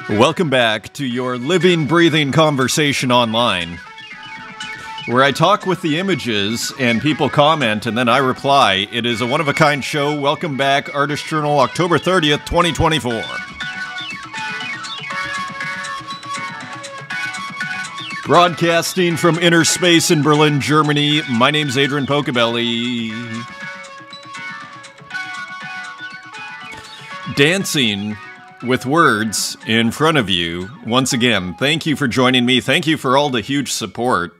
Welcome back to your living, breathing conversation online, where I talk with the images and people comment and then I reply. It is a one-of-a-kind show. Welcome back, Artist Journal, October 30th, 2024. Broadcasting from inner space in Berlin, Germany. My name's Adrian Pocobelli. Dancing with words in front of you. Once again, thank you for joining me. Thank you for all the huge support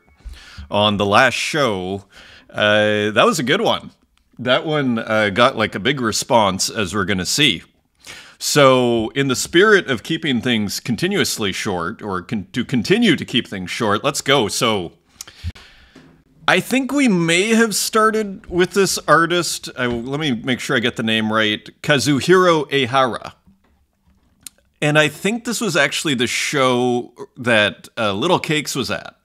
on the last show. That was a good one. That one got like a big response, as we're going to see. So in the spirit of keeping things continuously short, or to continue to keep things short, let's go. So I think we may have started with this artist. Let me make sure I get the name right. Kazuhiro Ehara. And I think this was actually the show that Little Cakes was at.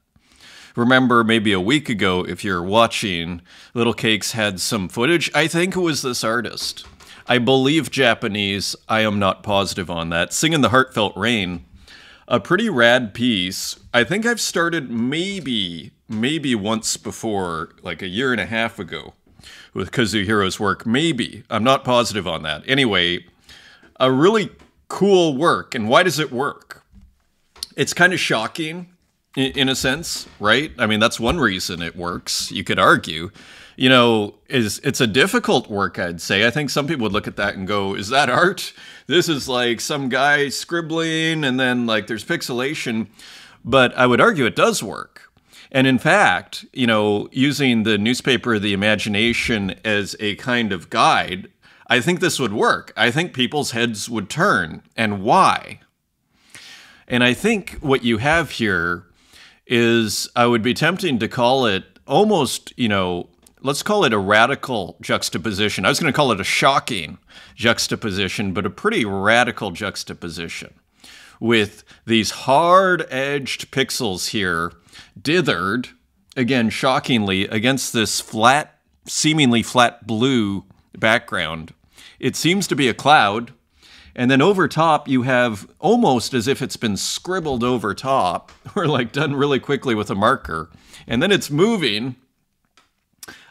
Remember, maybe a week ago, if you're watching, Little Cakes had some footage. I think it was this artist. I believe Japanese. I am not positive on that. Singing the Heartfelt Rain. A pretty rad piece. I think I've started maybe once before, like a year and a half ago, with Kazuhiro's work. Maybe. I'm not positive on that. Anyway, a really cool work. And why does it work? It's kind of shocking in a sense, right? I mean, that's one reason it works, you could argue. You know, it's a difficult work, I'd say. I think some people would look at that and go, is that art? This is like some guy scribbling and then like there's pixelation. But I would argue it does work. And in fact, you know, using the newspaper of the imagination as a kind of guide, I think this would work. I think people's heads would turn. And why? And I think what you have here is, I would be tempting to call it almost, you know, let's call it a radical juxtaposition. I was going to call it a shocking juxtaposition, but a pretty radical juxtaposition with these hard-edged pixels here, dithered, again, shockingly, against this flat, seemingly flat blue background. It seems to be a cloud. And then over top, you have almost as if it's been scribbled over top, or like done really quickly with a marker. And then it's moving.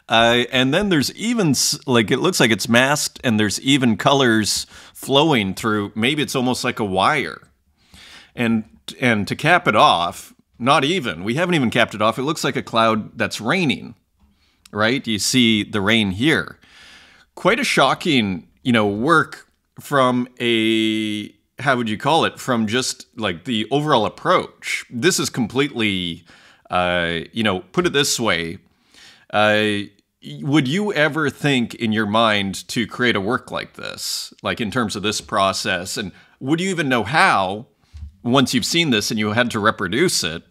And then there's even, like, it looks like it's masked, and there's even colors flowing through. Maybe it's almost like a wire. And to cap it off, not even, we haven't even capped it off. It looks like a cloud that's raining, right? You see the rain here. Quite a shocking, you know, work from a, how would you call it, from just like the overall approach. This is completely, you know, put it this way, would you ever think in your mind to create a work like this, like in terms of this process? And would you even know how, once you've seen this and you had to reproduce it?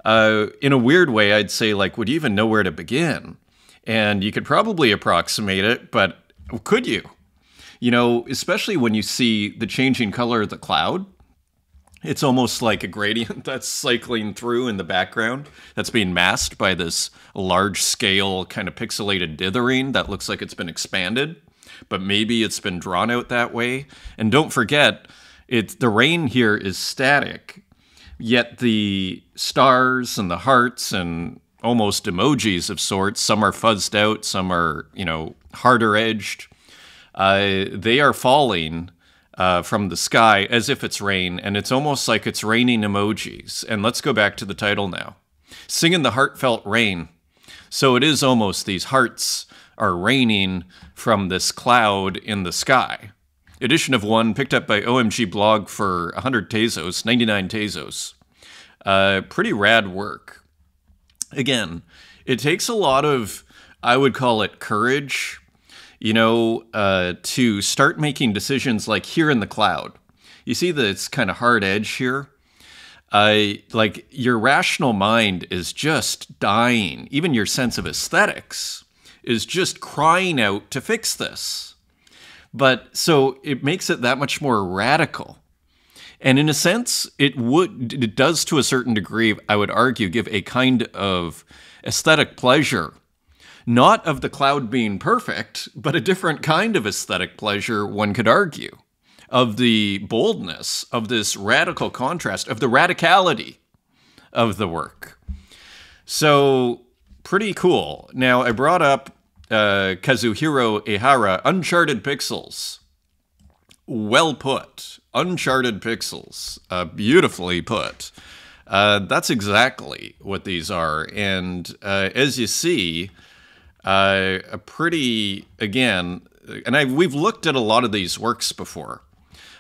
In a weird way, I'd say, like, would you even know where to begin? And you could probably approximate it, but could you? You know, especially when you see the changing color of the cloud, it's almost like a gradient that's cycling through in the background that's being masked by this large-scale kind of pixelated dithering that looks like it's been expanded, but maybe it's been drawn out that way. And don't forget, the rain here is static, yet the stars and the hearts and almost emojis of sorts, some are fuzzed out, some are, you know, harder edged. They are falling from the sky as if it's rain, and it's almost like it's raining emojis. And let's go back to the title now. Singing the Heartfelt Rain. So it is almost these hearts are raining from this cloud in the sky. Edition of 1, picked up by OMG Blog for 100 Tezos, 99 Tezos. Pretty rad work. Again, it takes a lot of, I would call it courage, you know, to start making decisions like here in the cloud. You see that it's kind of hard edge here? Like your rational mind is just dying. Even your sense of aesthetics is just crying out to fix this. But so it makes it that much more radical. And in a sense, it does to a certain degree, I would argue, give a kind of aesthetic pleasure. Not of the cloud being perfect, but a different kind of aesthetic pleasure, one could argue. of the boldness, of this radical contrast, of the radicality of the work. So, pretty cool. Now, I brought up Kazuhiro Ehara, Uncharted Pixels. Well put. Uncharted Pixels. Beautifully put. That's exactly what these are. And as you see, a pretty, again, and we've looked at a lot of these works before.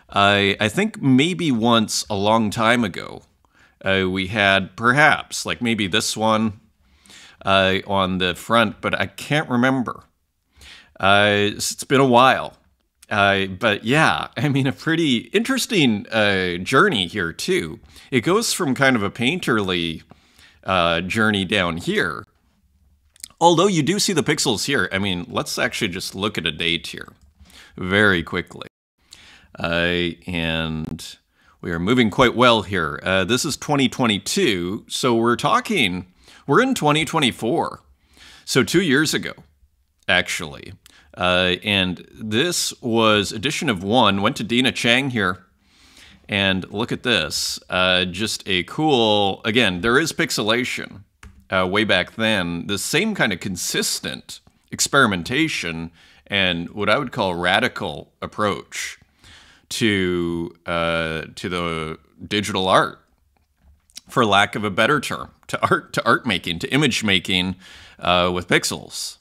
I think maybe once a long time ago, we had perhaps, like maybe this one on the front, but I can't remember. It's been a while. But yeah, I mean, a pretty interesting journey here, too. It goes from kind of a painterly journey down here. Although you do see the pixels here. I mean, let's actually just look at a date here very quickly. And we are moving quite well here. This is 2022, so we're in 2024. So 2 years ago, actually. And this was edition of 1, went to Dina Chang here. And look at this, just a cool, again, there is pixelation way back then. The same kind of consistent experimentation and what I would call radical approach to the digital art, for lack of a better term, to art making, to image making with pixels,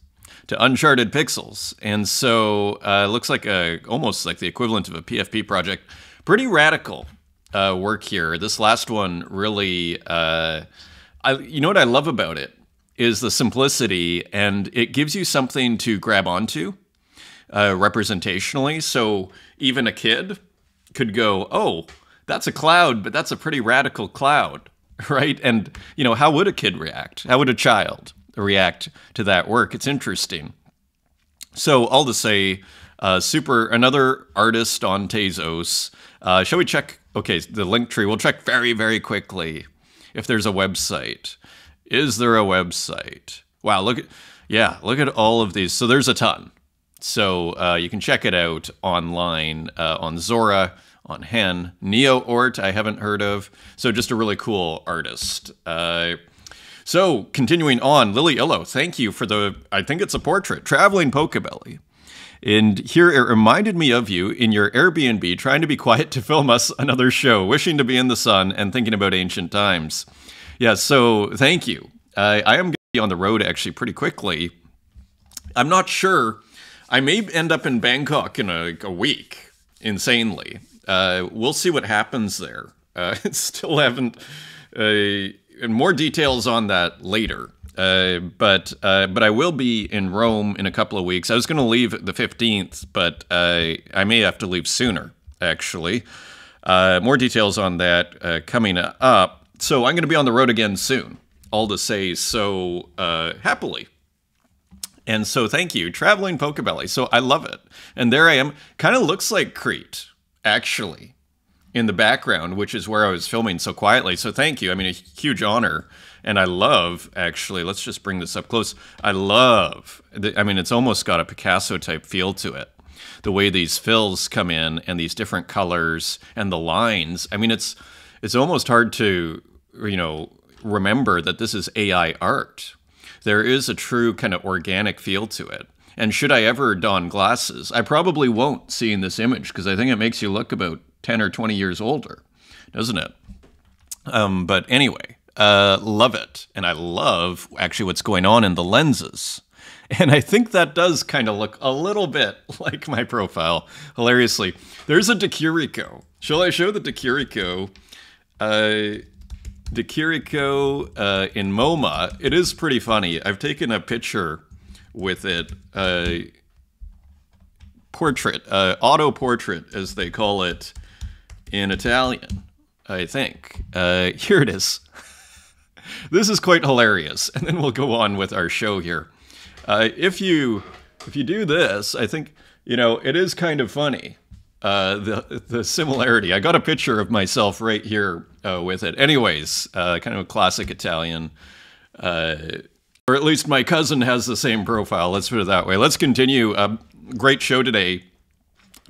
to Uncharted Pixels. And so it looks like almost like the equivalent of a PFP project. Pretty radical work here. This last one really, you know what I love about it is the simplicity, and it gives you something to grab onto representationally. So even a kid could go, oh, that's a cloud, but that's a pretty radical cloud, right? And, you know, how would a kid react? How would a child react to that work? It's interesting. So all to say, another artist on Tezos. Shall we check? Okay, the link tree. We'll check very, very quickly if there's a website. Is there a website? Wow, look at all of these. So there's a ton. So you can check it out online on Zora, on Hen. NeoOrt, I haven't heard of. So just a really cool artist. So continuing on, Lily Illo, thank you for I think it's a portrait, Traveling Pocobelli. And here it reminded me of you in your Airbnb, trying to be quiet to film us another show, wishing to be in the sun and thinking about ancient times. Yeah, so thank you. I am going to be on the road actually pretty quickly. I'm not sure. I may end up in Bangkok in a week, insanely. We'll see what happens there. Still haven't... and more details on that later. But I will be in Rome in a couple of weeks. I was going to leave the 15th, but I may have to leave sooner, actually. More details on that coming up. So I'm going to be on the road again soon, all to say so happily. And so thank you, Traveling Pocobelli. So I love it. And there I am. Kind of looks like Crete, actually, in the background, which is where I was filming so quietly. So thank you. I mean, a huge honor. And I love, actually, let's just bring this up close. I love, I mean, it's almost got a Picasso-type feel to it. The way these fills come in and these different colors and the lines. I mean, it's almost hard to, you know, remember that this is AI art. There is a true kind of organic feel to it. And should I ever don glasses, I probably won't, seeing this image, because I think it makes you look about 10 or 20 years older, doesn't it? But anyway, love it. And I love actually what's going on in the lenses. And I think that does kind of look a little bit like my profile, hilariously. There's a Dikiriko. Shall I show the Dikiriko? Dikiriko in MoMA. It is pretty funny. I've taken a picture with it. Portrait, auto portrait, as they call it in Italian, I think. Here it is. This is quite hilarious. And then we'll go on with our show here. If you do this, I think, you know, it is kind of funny. The similarity. I got a picture of myself right here with it. Anyways, kind of a classic Italian. Or at least my cousin has the same profile. Let's put it that way. Let's continue. Great show today.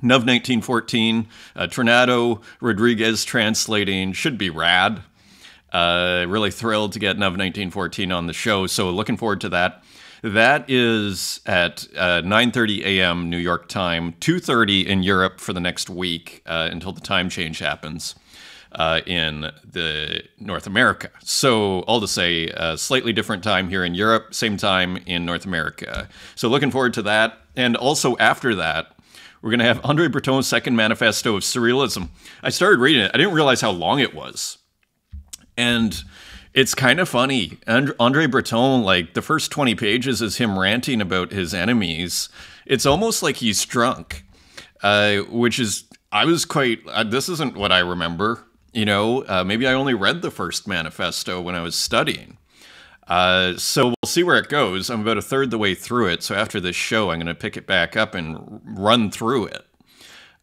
Nuv 1914, Tornado Rodriguez translating, should be rad. Really thrilled to get Nuv 1914 on the show, so looking forward to that. That is at 9:30 a.m. New York time, 2:30 in Europe for the next week until the time change happens in the North America. So all to say, slightly different time here in Europe, same time in North America. So looking forward to that. And also after that, we're going to have Andre Breton's second manifesto of surrealism. I started reading it. I didn't realize how long it was. And it's kind of funny. Andre Breton, like the first 20 pages is him ranting about his enemies. It's almost like he's drunk, which is, I was quite, this isn't what I remember. You know, maybe I only read the first manifesto when I was studying. So we'll see where it goes. I'm about a third the way through it. So after this show, I'm going to pick it back up and run through it.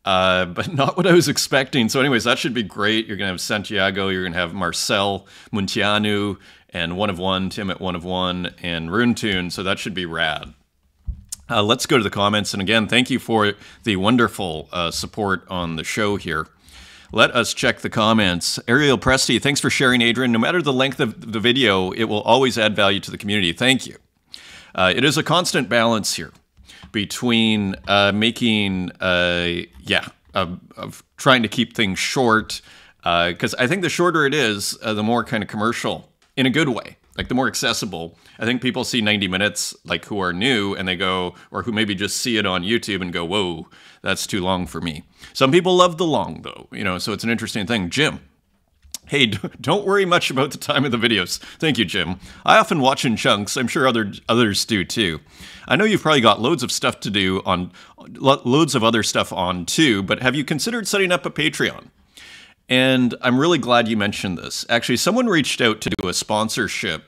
But not what I was expecting. So anyways, that should be great. You're going to have Santiago, you're going to have Marcel Munteanu, and One of One, Tim at One of One, and Roon Toon. So that should be rad. Let's go to the comments. And again, thank you for the wonderful support on the show here. Let us check the comments. Ariel Presti, thanks for sharing, Adrian. No matter the length of the video, it will always add value to the community. Thank you. It is a constant balance here between making, of trying to keep things short, because I think the shorter it is, the more kind of commercial, in a good way, like the more accessible. I think people see 90 minutes, like who are new, and they go, or who maybe just see it on YouTube and go, whoa, that's too long for me. Some people love the long, though, you know, so it's an interesting thing. Jim, hey, don't worry much about the time of the videos. Thank you, Jim. I often watch in chunks. I'm sure others do, too. I know you've probably got loads of stuff to do on, loads of other stuff on, too, but have you considered setting up a Patreon? And I'm really glad you mentioned this. Actually, someone reached out to do a sponsorship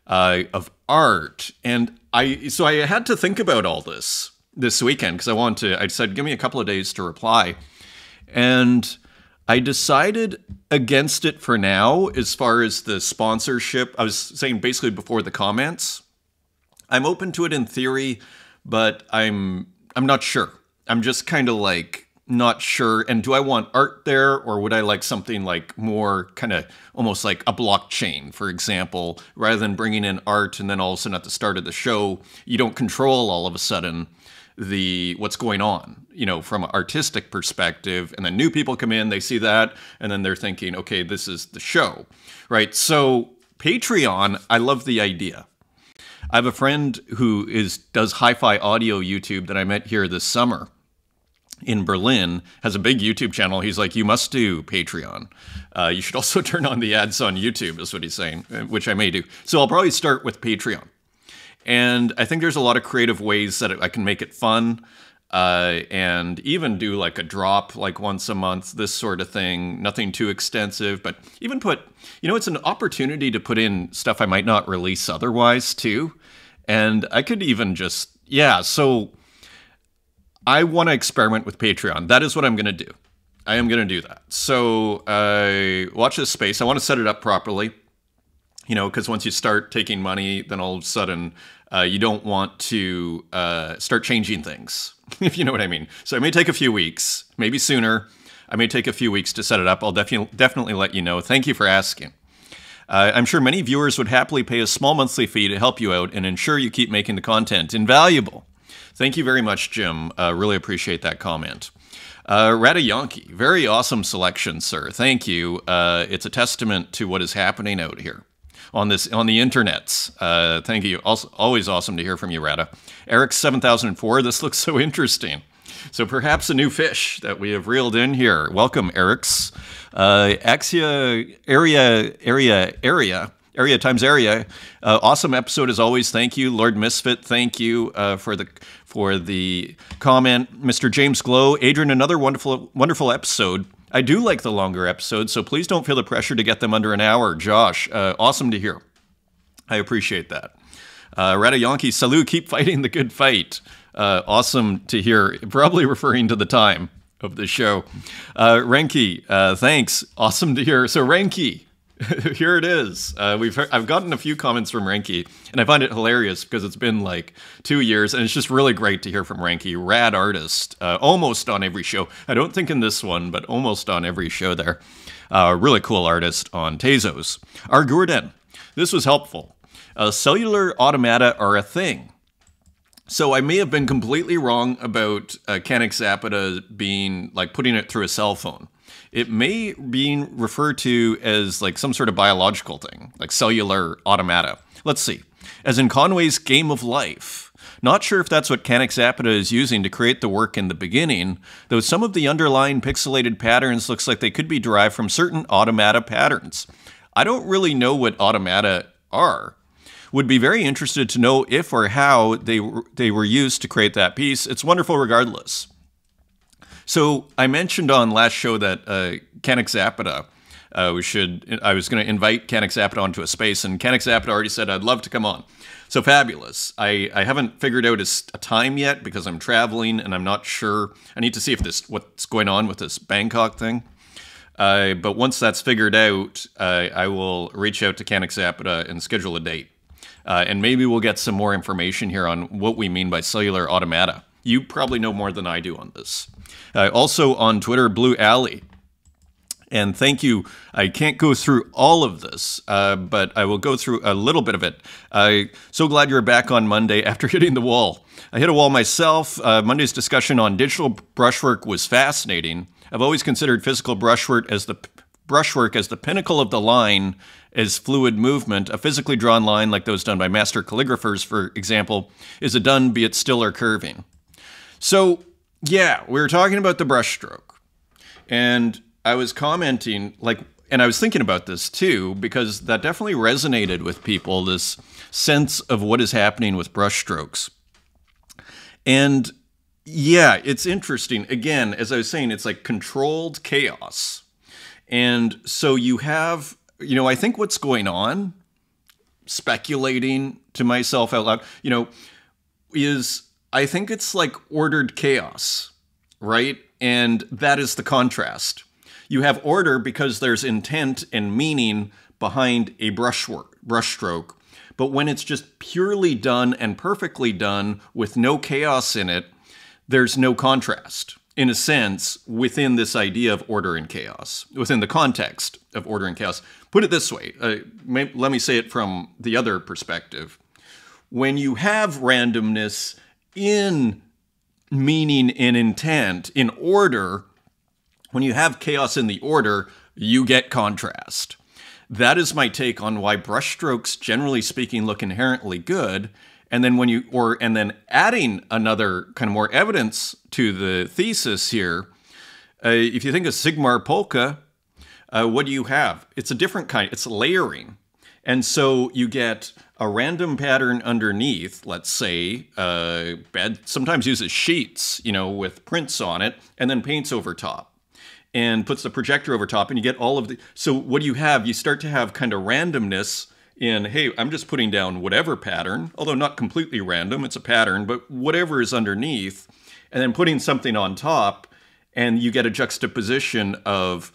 of art, and I had to think about all this weekend because I said, give me a couple of days to reply. And I decided against it for now as far as the sponsorship. I was saying basically before the comments. I'm open to it in theory, but I'm not sure. I'm just kind of like not sure. And do I want art there, or would I like something like more kind of almost like a blockchain, for example, rather than bringing in art and then all of a sudden at the start of the show, you don't control all of a sudden what's going on, you know, from an artistic perspective, and then new people come in, they see that, and then they're thinking, okay, this is the show, right? So Patreon, I love the idea. I have a friend who does hi-fi audio YouTube that I met here this summer in Berlin, has a big YouTube channel. He's like, you must do Patreon. You should also turn on the ads on YouTube, is what he's saying, which I may do. So I'll probably start with Patreon. And I think there's a lot of creative ways that I can make it fun, and even do like a drop like once a month, this sort of thing. Nothing too extensive, but even put, you know, it's an opportunity to put in stuff I might not release otherwise too. And I could even just, so I want to experiment with Patreon. That is what I'm going to do. I am going to do that. So watch this space. I want to set it up properly. You know, because once you start taking money, then all of a sudden you don't want to start changing things, if you know what I mean. So it may take a few weeks, maybe sooner. I may take a few weeks to set it up. I'll definitely let you know. Thank you for asking. I'm sure many viewers would happily pay a small monthly fee to help you out and ensure you keep making the content invaluable. Thank you very much, Jim. Really appreciate that comment. Radayanki, very awesome selection, sir. Thank you. It's a testament to what is happening out here on the internets. Thank you. Also, always awesome to hear from you, Rada. Eric 7004. This looks so interesting. So perhaps a new fish that we have reeled in here. Welcome, Eric's. Axia area times area. Awesome episode as always. Thank you, Lord Misfit. Thank you for the comment, Mr. James Glow. Adrian, another wonderful episode. I do like the longer episodes, so please don't feel the pressure to get them under an hour. Josh, awesome to hear. I appreciate that. Radayanki, salut, keep fighting the good fight. Awesome to hear, probably referring to the time of the show. Renki, thanks, awesome to hear. So Renki, Here it is. I've gotten a few comments from Renki, and I find it hilarious because it's been like 2 years, and it's just really great to hear from Renki. Rad artist, almost on every show. I don't think in this one, but almost on every show there. Really cool artist on Tezos. Argurden. This was helpful. Cellular automata are a thing. So I may have been completely wrong about Canaxapida being like putting it through a cell phone. It may be referred to as like some sort of biological thing, like cellular automata. Let's see. As in Conway's Game of Life. Not sure if that's what Canaxapida is using to create the work in the beginning, though some of the underlying pixelated patterns looks like they could be derived from certain automata patterns. I don't really know what automata are. Would be very interested to know if or how they were used to create that piece. It's wonderful regardless. So I mentioned on last show that Canaxapida, I was going to invite Canaxapida onto a space, and Canaxapida already said I'd love to come on. So fabulous. I haven't figured out a time yet because I'm traveling and I'm not sure. I need to see if what's going on with this Bangkok thing. But once that's figured out, I will reach out to Canaxapida and schedule a date. And maybe we'll get some more information here on what we mean by cellular automata. You probably know more than I do on this. Also on Twitter, Blue Alley. And thank you. I can't go through all of this, but I will go through a little bit of it. So glad you're back on Monday after hitting the wall. I hit a wall myself. Monday's discussion on digital brushwork was fascinating. I've always considered physical brushwork as the pinnacle of the line as fluid movement. A physically drawn line like those done by master calligraphers, for example, is a done, be it still or curving. So, yeah, we were talking about the brushstroke. And I was commenting, and I was thinking about this too, because that definitely resonated with people, this sense of what is happening with brushstrokes. And yeah, it's interesting. Again, as I was saying, it's like controlled chaos. And so you have, I think what's going on, speculating to myself out loud, is I think it's like ordered chaos, right? And that is the contrast. You have order because there's intent and meaning behind a brushstroke. But when it's just purely done and perfectly done with no chaos in it, there's no contrast, in a sense, within this idea of order and chaos, within the context of order and chaos. Put it this way, let me say it from the other perspective. When you have randomness in meaning and intent, in order, when you have chaos in the order, you get contrast. That is my take on why brushstrokes, generally speaking, look inherently good. And then and then adding another kind of more evidence to the thesis here, if you think of Sigmar polka, what do you have? It's a different kind. It's layering. And so you get a random pattern underneath, let's say, bed sometimes uses sheets, with prints on it, and then paints over top and puts the projector over top, and you get all of the... So what do you have? You start to have kind of randomness in, hey, I'm just putting down whatever pattern, although not completely random, it's a pattern, but whatever is underneath, and then putting something on top, and you get a juxtaposition of,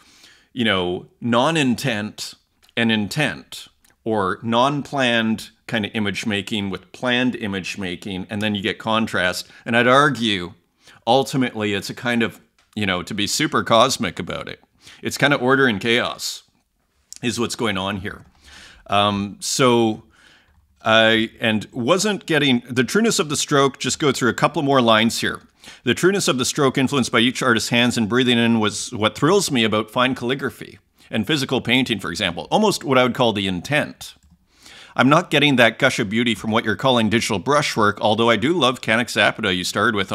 non-intent and intent, or non-planned kind of image making with planned image making, and then you get contrast. And I'd argue, ultimately, it's a kind of, to be super cosmic about it, it's kind of order and chaos is what's going on here. And wasn't getting the trueness of the stroke, just go through a couple more lines here. The trueness of the stroke influenced by each artist's hands and breathing in was what thrills me about fine calligraphy and physical painting, for example, almost what I would call the intent. I'm not getting that gush of beauty from what you're calling digital brushwork, although I do love Canaxapida you started with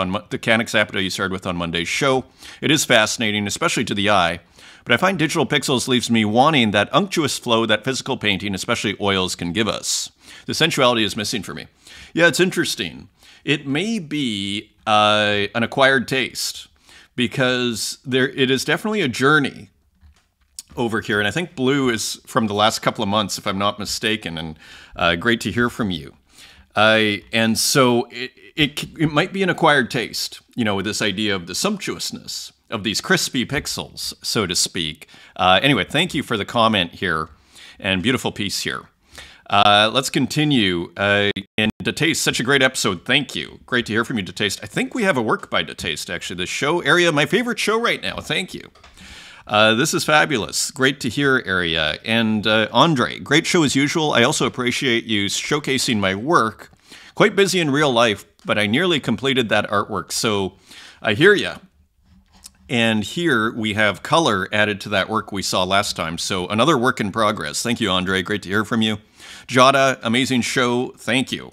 on Monday's show. It is fascinating, especially to the eye. But I find digital pixels leaves me wanting that unctuous flow that physical painting, especially oils, can give us. The sensuality is missing for me. Yeah, it's interesting. It may be an acquired taste, because it is definitely a journey over here. And I think Blue is from the last couple of months, if I'm not mistaken, and great to hear from you. And so it might be an acquired taste, with this idea of the sumptuousness of these crispy pixels, so to speak. Anyway, thank you for the comment here. And beautiful piece here. Let's continue. And Detaste, such a great episode. Thank you. Great to hear from you, Detaste. I think we have a work by Detaste, actually. The show area, my favorite show right now. Thank you. This is fabulous. Great to hear, Area. And Andre, great show as usual. I also appreciate you showcasing my work. Quite busy in real life, but I nearly completed that artwork. So I hear ya. And here we have color added to that work we saw last time. So another work in progress. Thank you, Andre. Great to hear from you. Jada, amazing show. Thank you.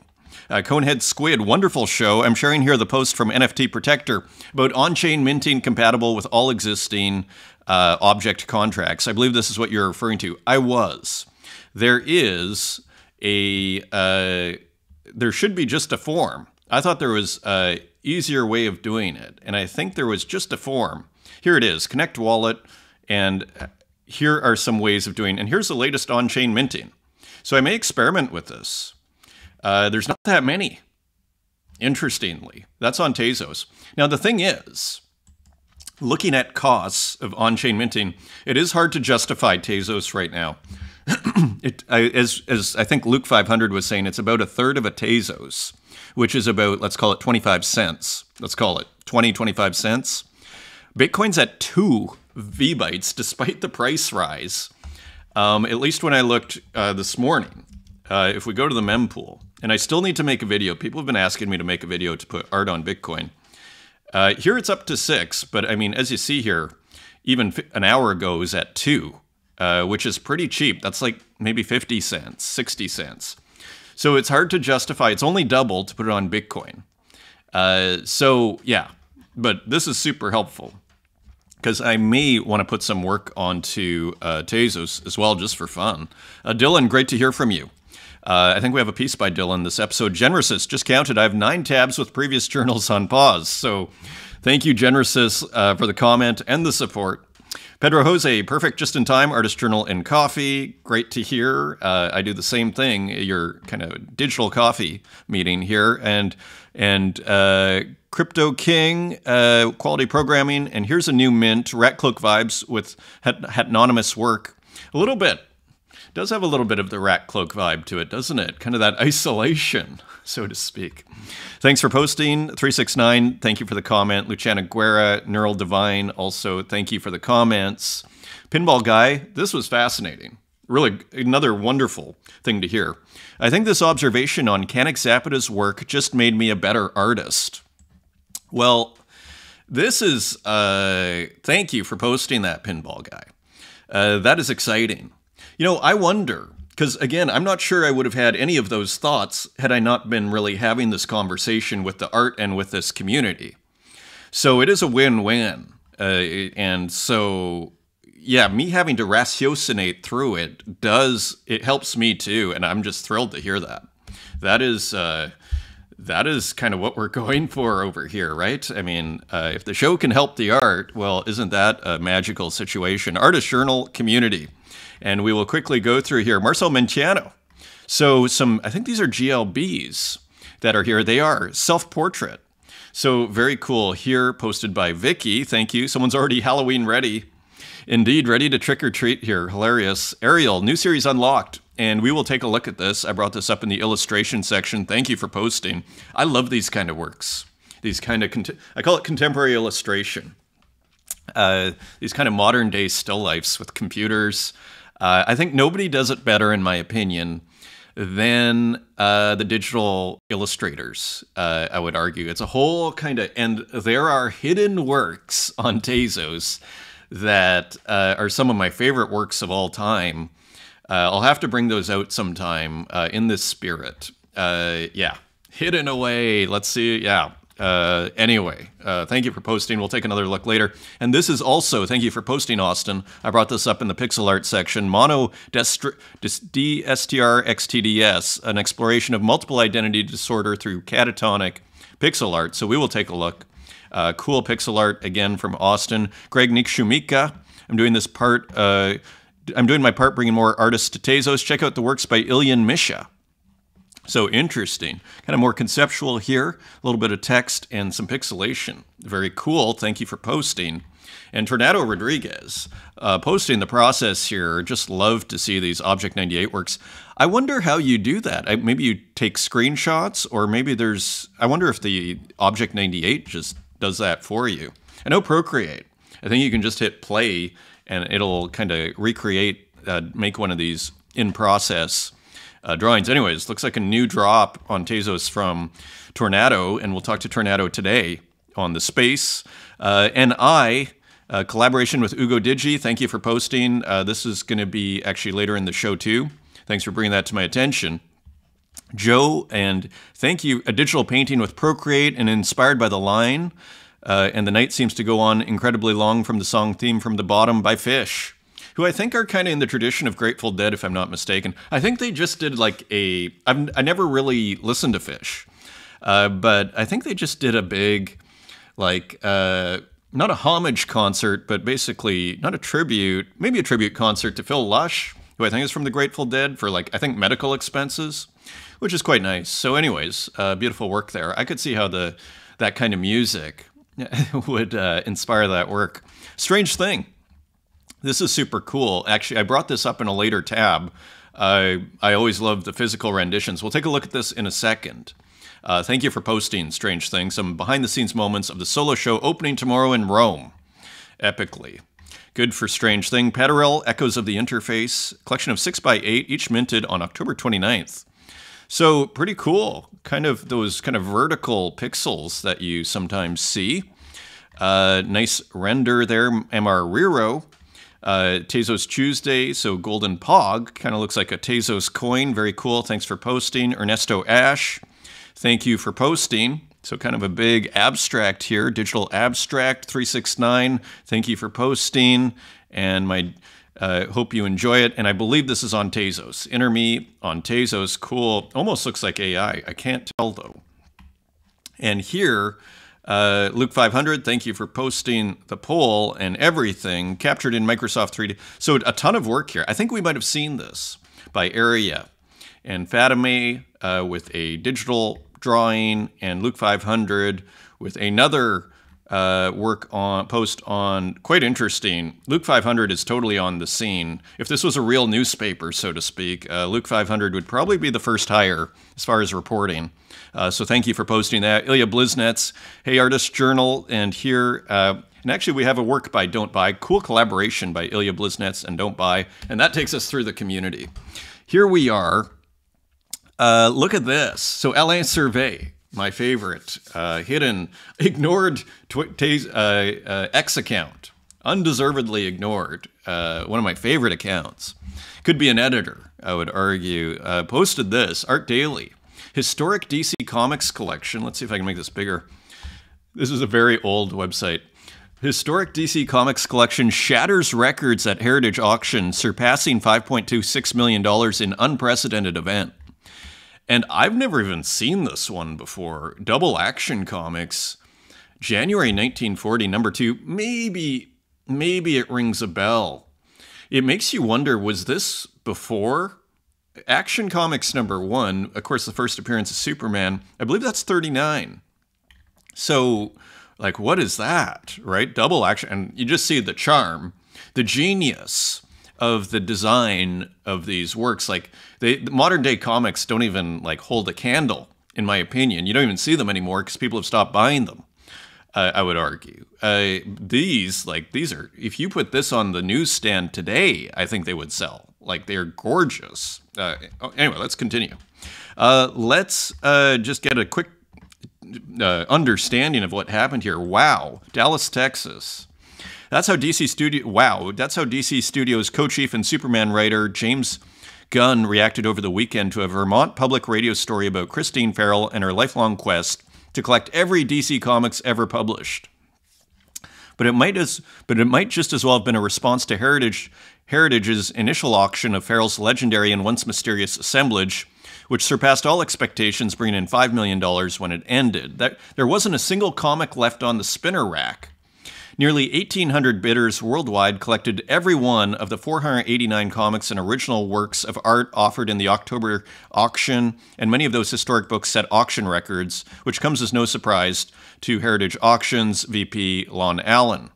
Conehead Squid, wonderful show. I'm sharing here the post from NFT Protector about on-chain minting compatible with all existing object contracts. I believe this is what you're referring to. I was. There is a, there should be just a form. I thought there was a easier way of doing it, and I think there was just a form. Here it is, Connect Wallet, and here are some ways of doing, and here's the latest on-chain minting. So I may experiment with this. There's not that many, interestingly. That's on Tezos. Now, the thing is, looking at costs of on-chain minting, it is hard to justify Tezos right now. As I think Luke 500 was saying, it's about a third of a Tezos, which is about, let's call it 25 cents. Let's call it 25 cents. Bitcoin's at 2 V-bytes despite the price rise. At least when I looked this morning, if we go to the mempool, and I still need to make a video. People have been asking me to make a video to put art on Bitcoin. Here it's up to 6, but I mean, as you see here, even an hour ago it was at 2, which is pretty cheap. That's like maybe 50 cents, 60 cents. So it's hard to justify. It's only double to put it on Bitcoin. So yeah, but this is super helpful because I may want to put some work onto Tezos as well, just for fun. Dylan, great to hear from you. I think we have a piece by Dylan this episode. Generousist, just counted. I have 9 tabs with previous journals on pause. So thank you, Generosis, for the comment and the support. Pedro Jose, perfect just in time, artist journal and coffee. Great to hear. I do the same thing, your kind of digital coffee meeting here. And Crypto King, quality programming. And here's a new mint, Rat Cloak vibes with anonymous work. A little bit. Does have a little bit of the Rat Cloak vibe to it, doesn't it? Kind of that isolation, so to speak. Thanks for posting, 369. Thank you for the comment. Luciana Guerra, Neural Divine, also thank you for the comments. Pinball Guy, this was fascinating. Really, another wonderful thing to hear. I think this observation on Kanik Zapata's work just made me a better artist. Well, this is, thank you for posting that, Pinball Guy. That is exciting. You know, I wonder, because again, I'm not sure I would have had any of those thoughts had I not been really having this conversation with the art and with this community. So it is a win-win. And so, yeah, me having to ratiocinate through it it helps me too. And I'm just thrilled to hear that. That is kind of what we're going for over here, right? I mean, if the show can help the art, well, isn't that a magical situation? Artist Journal community. And we will quickly go through here. Marcel Menciano. So I think these are GLBs that are here. They are self-portrait. So very cool here, posted by Vicky. Thank you. Someone's already Halloween ready. Indeed, ready to trick or treat here. Hilarious. Ariel, new series unlocked. And we will take a look at this. I brought this up in the illustration section. Thank you for posting. I love these kind of works. These kind of, I call it contemporary illustration. These kind of modern day still lifes with computers. I think nobody does it better, in my opinion, than the digital illustrators, I would argue. It's a whole kind of, and there are hidden works on Tezos that are some of my favorite works of all time. I'll have to bring those out sometime in this spirit. Yeah, hidden away. Let's see. Yeah. Anyway, thank you for posting. We'll take another look later. And this is also, thank you for posting, Austin. I brought this up in the pixel art section. Mono DSTR-XTDS, an exploration of multiple identity disorder through catatonic pixel art. So we will take a look. Cool pixel art again from Austin. Greg Nikshumika. I'm doing this part. I'm doing my part bringing more artists to Tezos. Check out the works by Ilyan Misha. So interesting, kind of more conceptual here, a little bit of text and some pixelation. Very cool, thank you for posting. And Tornado Rodriguez posting the process here. Just love to see these Object 98 works. I wonder how you do that. Maybe you take screenshots, or maybe I wonder if the Object 98 just does that for you. I know Procreate. I think you can just hit play and it'll kind of recreate, make one of these in-process drawings. Anyways, looks like a new drop on Tezos from Tornado, and we'll talk to Tornado today on the space. Collaboration with Ugo Digi. Thank you for posting. This is going to be actually later in the show too. Thanks for bringing that to my attention. Joe, and thank you. A digital painting with Procreate and inspired by the line. And the night seems to go on incredibly long from the song theme from the bottom by Fish, who I think are kind of in the tradition of Grateful Dead, if I'm not mistaken. I think they just did like I never really listened to Fish, but I think they just did a big, like, not a homage concert, but basically not a tribute, maybe a tribute concert to Phil Lush, who I think is from the Grateful Dead, for like, I think medical expenses, which is quite nice. So anyways, beautiful work there. I could see how that kind of music would inspire that work. Strange Thing. This is super cool. Actually, I brought this up in a later tab. I always love the physical renditions. We'll take a look at this in a second. Thank you for posting Strange Thing. Some behind-the-scenes moments of the solo show opening tomorrow in Rome. Epically. Good for Strange Thing. Patarel, Echoes of the Interface. Collection of 6x8, each minted on October 29th. So, pretty cool. Kind of those kind of vertical pixels that you sometimes see. Nice render there. MR Riro. Tezos Tuesday, so Golden Pog. Kind of looks like a Tezos coin. Very cool. Thanks for posting. Ernesto Ash. Thank you for posting. So kind of a big abstract here. Digital Abstract 369. Thank you for posting. And my hope you enjoy it. And I believe this is on Tezos. Inner Me on Tezos. Cool. Almost looks like AI. I can't tell though. And here, Luke 500, thank you for posting the poll and everything. Captured in Microsoft 3D. So a ton of work here. I think we might have seen this by Area and Fatime with a digital drawing, and Luke 500 with another post on, quite interesting. Luke 500 is totally on the scene. If this was a real newspaper, so to speak, Luke 500 would probably be the first hire as far as reporting. So thank you for posting that. Ilya Bliznets, Hey Artist Journal, and here, and actually we have a work by Don't Buy. Cool collaboration by Ilya Bliznets and Don't Buy, and that takes us through the community. Here we are. Look at this. So Alain Survey, my favorite, hidden, ignored X account, undeservedly ignored. One of my favorite accounts. Could be an editor, I would argue. Posted this, Art Daily, historic DC Comics collection. Let's see if I can make this bigger. This is a very old website. Historic DC Comics collection shatters records at Heritage Auction, surpassing $5.26 million in unprecedented event. And I've never even seen this one before. Double Action Comics, January 1940, number 2. Maybe it rings a bell. It makes you wonder, was this before Action Comics number 1? Of course, the first appearance of Superman. I believe that's 39. So, like, what is that, right? Double Action. And you just see the charm, the genius of the design of these works. Like, the modern day comics don't even like hold a candle, in my opinion. You don't even see them anymore because people have stopped buying them, I would argue. These are, if you put this on the newsstand today, I think they would sell. Like, they're gorgeous. Anyway, let's continue. Let's just get a quick understanding of what happened here. Wow, Dallas, Texas. That's how DC Studios co-chief and Superman writer James Gunn reacted over the weekend to a Vermont public radio story about Christine Farrell and her lifelong quest to collect every DC Comics ever published. But it might just as well have been a response to Heritage's initial auction of Farrell's legendary and once mysterious assemblage, which surpassed all expectations, bringing in $5 million when it ended. There wasn't a single comic left on the spinner rack. Nearly 1,800 bidders worldwide collected every one of the 489 comics and original works of art offered in the October auction, and many of those historic books set auction records, which comes as no surprise to Heritage Auctions VP Lon Allen.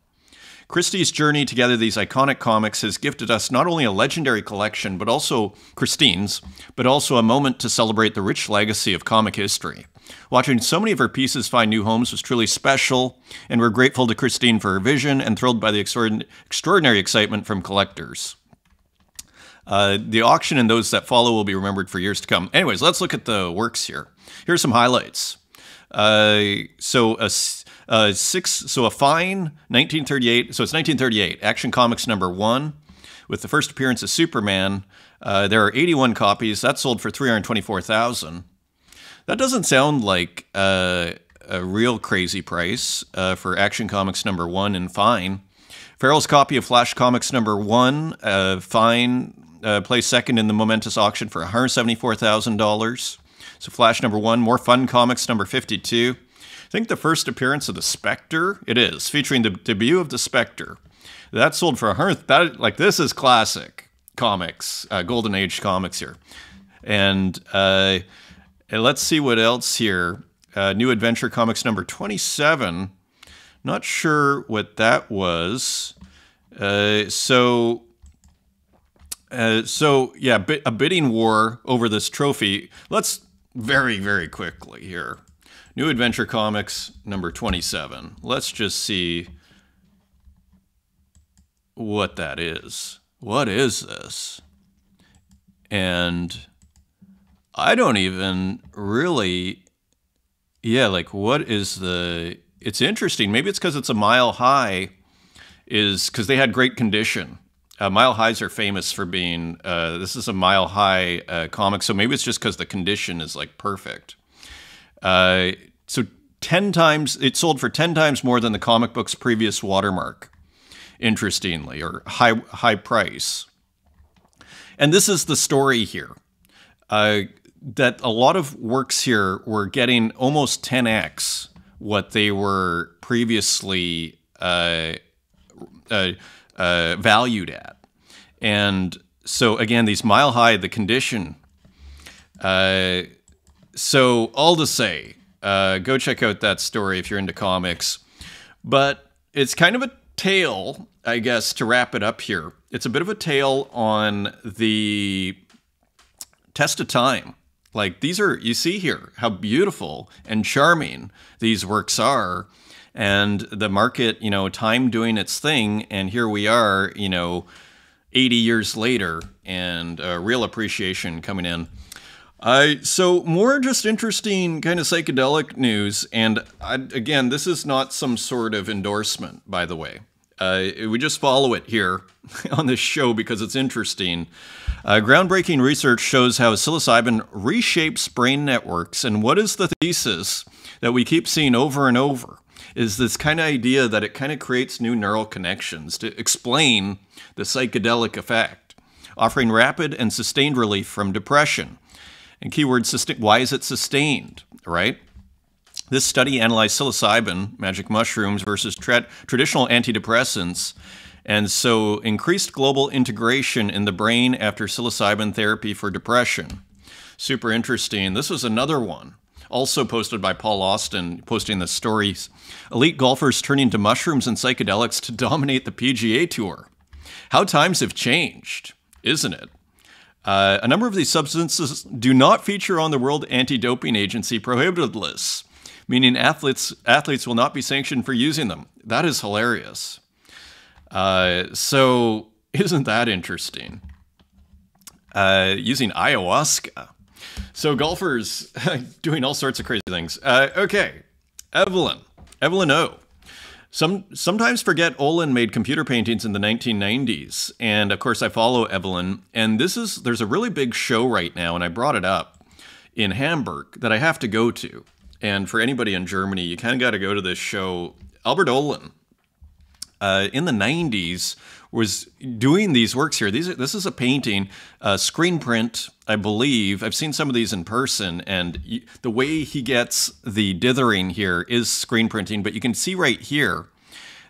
Christie's journey to gather these iconic comics has gifted us not only a legendary collection, but also Christine's, but also a moment to celebrate the rich legacy of comic history. Watching so many of her pieces find new homes was truly special, and we're grateful to Christine for her vision and thrilled by the extraordinary excitement from collectors. The auction and those that follow will be remembered for years to come. Anyways, let's look at the works here. Here's some highlights. So a fine 1938. So it's 1938. Action Comics #1, with the first appearance of Superman. There are 81 copies. That sold for $324,000. That doesn't sound like a real crazy price for Action Comics #1 and fine. Farrell's copy of Flash Comics #1, fine, placed second in the momentous auction for $174,000. So Flash #1, More Fun Comics #52. I think the first appearance of the Spectre, it is, featuring the debut of the Spectre. That sold for $100,000. This is classic comics, Golden Age comics here. And let's see what else here. New Adventure Comics #27. Not sure what that was. So yeah, a bidding war over this trophy. Let's very, very quickly here. New Adventure Comics #27. Let's just see what that is. What is this? And I don't even really, yeah, what is the, it's interesting. Maybe it's because it's a Mile High, is because they had great condition. Mile Highs are famous for being, this is a Mile High comic, so maybe it's just because the condition is perfect. So 10 times, it sold for 10 times more than the comic book's previous watermark, interestingly, or high price. And this is the story here, that a lot of works here were getting almost 10x what they were previously valued at. And so again, these Mile High, the condition. So all to say, go check out that story if you're into comics. But it's kind of a tale, I guess, to wrap it up here. It's a bit of a tale on the test of time. These are, you see here how beautiful and charming these works are. And the market, time doing its thing. And here we are, 80 years later, and real appreciation coming in. So more just interesting kind of psychedelic news. And again, this is not some sort of endorsement, by the way. We just follow it here on this show because it's interesting. Groundbreaking research shows how psilocybin reshapes brain networks. And what is the thesis that we keep seeing over and over? Is this kind of idea that it kind of creates new neural connections to explain the psychedelic effect, offering rapid and sustained relief from depression. And keyword, why is it sustained, right? This study analyzed psilocybin, magic mushrooms, versus traditional antidepressants, and so increased global integration in the brain after psilocybin therapy for depression. Super interesting. This was another one, also posted by Paul Austin, posting the stories. Elite golfers turning to mushrooms and psychedelics to dominate the PGA Tour. How times have changed, isn't it? A number of these substances do not feature on the World Anti-Doping Agency prohibited lists, meaning athletes will not be sanctioned for using them. That is hilarious. So isn't that interesting? Using ayahuasca. So golfers doing all sorts of crazy things. Okay, Evelyn O. Sometimes forget Olin made computer paintings in the 1990s. And of course I follow Evelyn. And there's a really big show right now, and I brought it up, in Hamburg that I have to go to. And for anybody in Germany, you kind of got to go to this show. Albert Olin, in the 90s, was doing these works here. This is a painting, screen print, I believe. I've seen some of these in person, and the way he gets the dithering here is screen printing, but you can see right here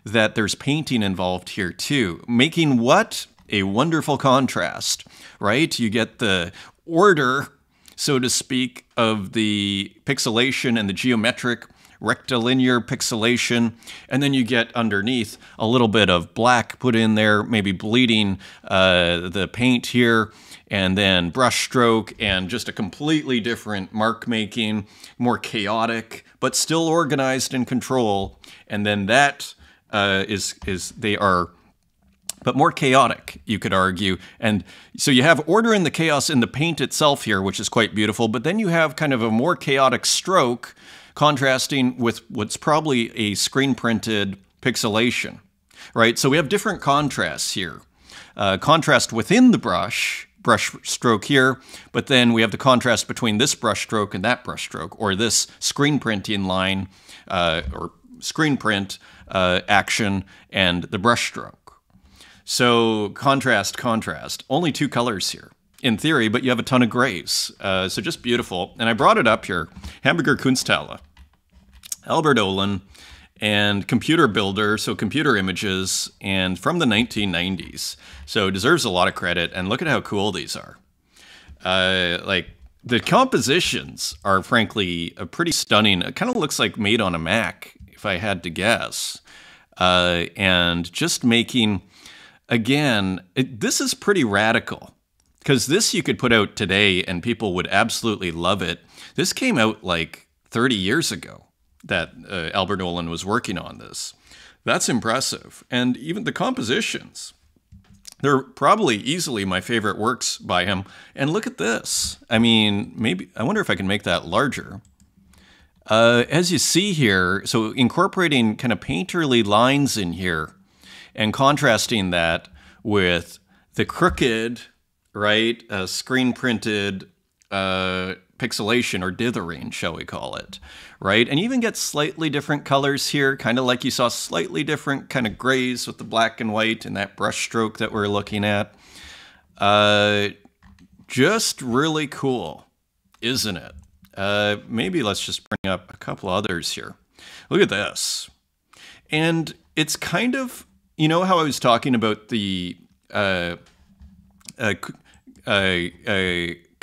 that there's painting involved here too. Making what? A wonderful contrast, right? You get the order, so to speak, of the pixelation and the geometric rectilinear pixelation, and then you get underneath a little bit of black put in there, maybe bleeding the paint here, and then brush stroke, and just a completely different mark making, more chaotic, but still organized and control. And then that they are, but more chaotic, you could argue. And so you have order in the chaos in the paint itself here, which is quite beautiful, but then you have kind of a more chaotic stroke contrasting with what's probably a screen printed pixelation, right? So we have different contrasts here. Contrast within the brush stroke here, but then we have the contrast between this brush stroke and that brush stroke, or this screen printing line, or screen print action and the brush stroke. So contrast. Only 2 colors here, in theory, but you have a ton of grays. So just beautiful. And I brought it up here. Hamburger Kunsthalle, Albert Oehlen, and Computer Builder, so computer images, and from the 1990s. So deserves a lot of credit, and look at how cool these are. Like, the compositions are frankly pretty stunning. It kind of looks like made on a Mac, if I had to guess. And just making, again, this is pretty radical, because this you could put out today and people would absolutely love it. This came out like 30 years ago that Albert Oehlen was working on this. That's impressive. And even the compositions, they're probably easily my favorite works by him. And look at this. I mean, maybe, I wonder if I can make that larger. As you see here, so incorporating kind of painterly lines in here and contrasting that with the crooked, right, screen printed pixelation or dithering, shall we call it, right? And you even get slightly different colors here, kind of like you saw slightly different kind of grays with the black and white and that brush stroke that we're looking at. Just really cool, isn't it? Maybe let's just bring up a couple others here. Look at this. And it's kind of, you know how I was talking about the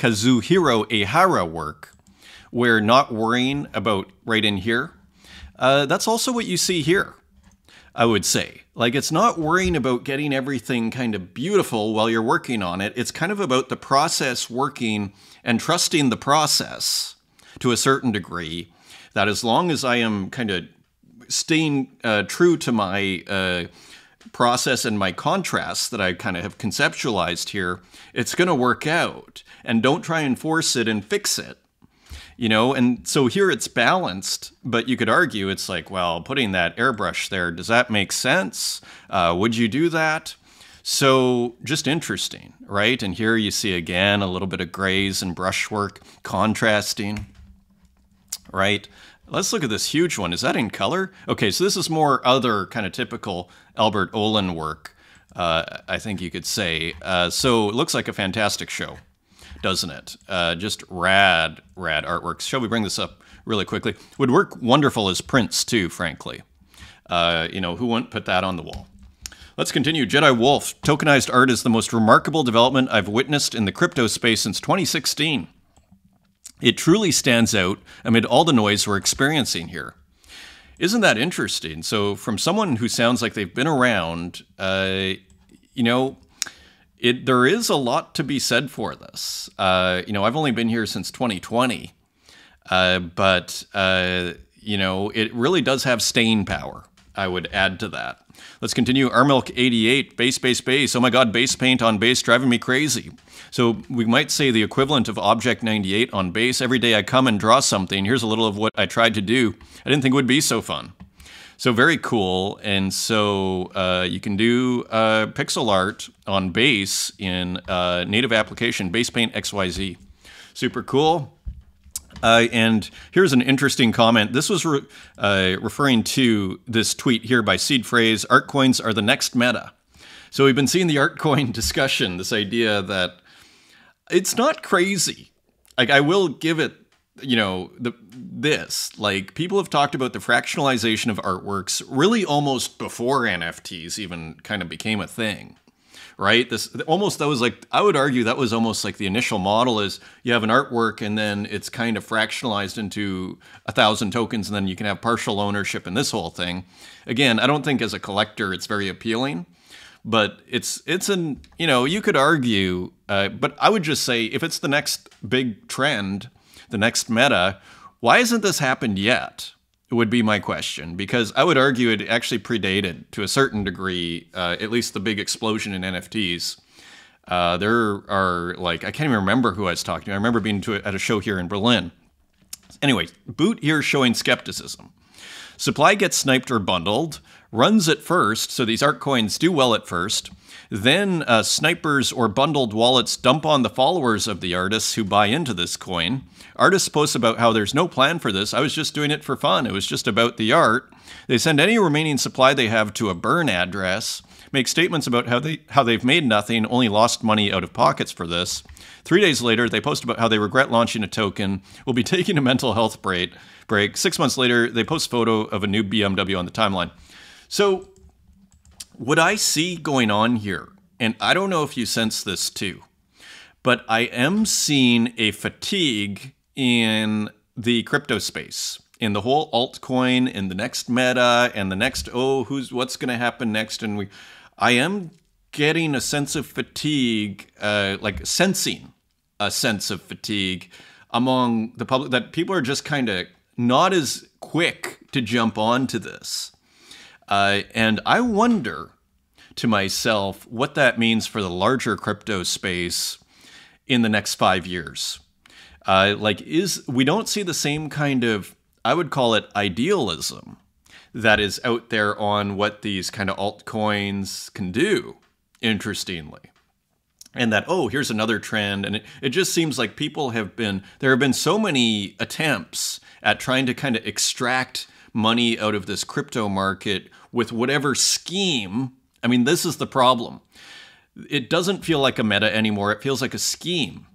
Kazuhiro Ehara work, where not worrying about right in here, that's also what you see here, I would say. Like, it's not worrying about getting everything kind of beautiful while you're working on it. It's kind of about the process working and trusting the process to a certain degree, that as long as I am kind of staying true to my process and my contrasts that I kind of have conceptualized here, it's going to work out. And don't try and force it and fix it, you know? And so here it's balanced, but you could argue it's like, well, putting that airbrush there, does that make sense? Would you do that? So just interesting, right? And here you see again a little bit of grays and brushwork contrasting, right? Let's look at this huge one. Is that in color? Okay, so this is more other kind of typical Albert Oehlen work, I think you could say. So it looks like a fantastic show, doesn't it? Just rad artworks. Shall we bring this up really quickly? Would work wonderful as prints too, frankly. You know, who wouldn't put that on the wall? Let's continue. Jedi Wolf. Tokenized art is the most remarkable development I've witnessed in the crypto space since 2016. It truly stands out amid all the noise we're experiencing here. Isn't that interesting? So from someone who sounds like they've been around, you know, there is a lot to be said for this. You know, I've only been here since 2020, but, you know, it really does have staying power, I would add to that. Let's continue. Armilk88, base. Oh my God, base paint on base driving me crazy. So we might say the equivalent of Object 98 on base. Every day I come and draw something. Here's a little of what I tried to do. I didn't think it would be so fun. So very cool. And so you can do pixel art on base in native application, base paint XYZ. Super cool. And here's an interesting comment. This was referring to this tweet here by Seed Phrase, art coins are the next meta. So we've been seeing the art coin discussion, this idea that it's not crazy. Like, I will give it, you know, this. Like, people have talked about the fractionalization of artworks really almost before NFTs even kind of became a thing. right? That was like, I would argue that was almost like the initial model is you have an artwork and then it's kind of fractionalized into 1,000 tokens and then you can have partial ownership in this whole thing. Again, I don't think as a collector it's very appealing, but it's an, you know, you could argue, but I would just say if it's the next big trend, the next meta, why hasn't this happened yet? Would be my question, because I would argue it actually predated to a certain degree, at least the big explosion in NFTs. There are like, I can't even remember who I was talking to. I remember being at a show here in Berlin. Anyway, Boot here showing skepticism. Supply gets sniped or bundled, runs at first, so these art coins do well at first. Then snipers or bundled wallets dump on the followers of the artists who buy into this coin. Artists post about how there's no plan for this. I was just doing it for fun. It was just about the art. They send any remaining supply they have to a burn address, make statements about how they've made nothing, only lost money out of pockets for this. 3 days later, they post about how they regret launching a token, will be taking a mental health break. 6 months later, they post a photo of a new BMW on the timeline. So what I see going on here, and I don't know if you sense this too, but I am seeing a fatigue in the crypto space, in the whole altcoin, in the next meta, and the next, what's going to happen next? And I am getting a sense of fatigue, like sensing a sense of fatigue among the public, that people are just kind of not as quick to jump onto this. And I wonder to myself what that means for the larger crypto space in the next 5 years. We don't see the same kind of, I would call it idealism, that is out there on what these kind of altcoins can do, interestingly. And that, here's another trend. And it just seems like there have been so many attempts at trying to kind of extract money out of this crypto market with whatever scheme. I mean, this is the problem. It doesn't feel like a meta anymore. It feels like a scheme,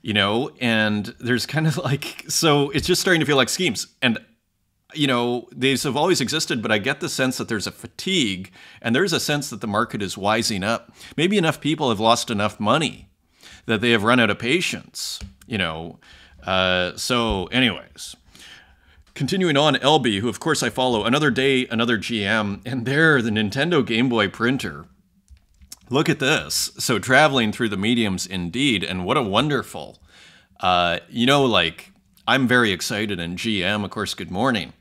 you know, and there's kind of like, so it's just starting to feel like schemes. And, you know, these have always existed, but I get the sense that there's a fatigue and there's a sense that the market is wising up. Maybe enough people have lost enough money that they have run out of patience, you know. So anyways, continuing on, LB, who of course I follow, another day, another GM, and there, the Nintendo Game Boy printer. Look at this. So traveling through the mediums indeed, and what a wonderful, you know, like, I'm very excited, and GM, of course, good morning.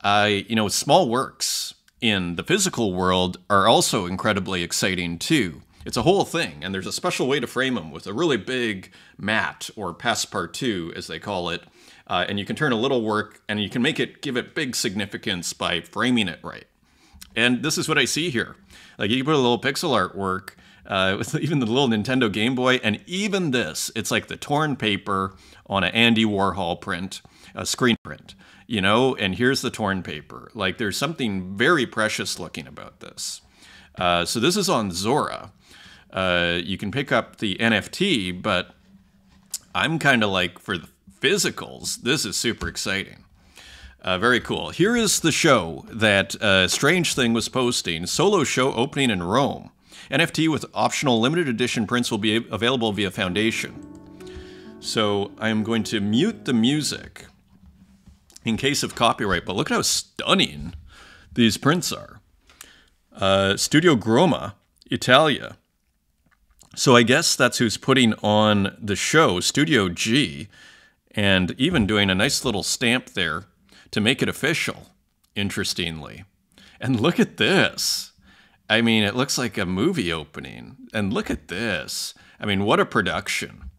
You know, small works in the physical world are also incredibly exciting too. It's a whole thing, and there's a special way to frame them with a really big mat, or passepartout, as they call it. And you can turn a little work, and you can give it big significance by framing it right. And this is what I see here. Like, you can put a little pixel artwork, with even the little Nintendo Game Boy, and even this, it's like the torn paper on an Andy Warhol print, a screen print, you know, and here's the torn paper. Like, there's something very precious looking about this. So this is on Zora. You can pick up the NFT, but I'm kind of like, for the physicals, this is super exciting. Very cool. Here is the show that Strange Thing was posting. Solo show opening in Rome. NFT with optional limited edition prints will be available via Foundation. So I'm going to mute the music in case of copyright, but look at how stunning these prints are. Studio Groma, Italia. So I guess that's who's putting on the show, Studio G, and even doing a nice little stamp there to make it official, interestingly. And look at this. I mean, it looks like a movie opening. And look at this. I mean, what a production.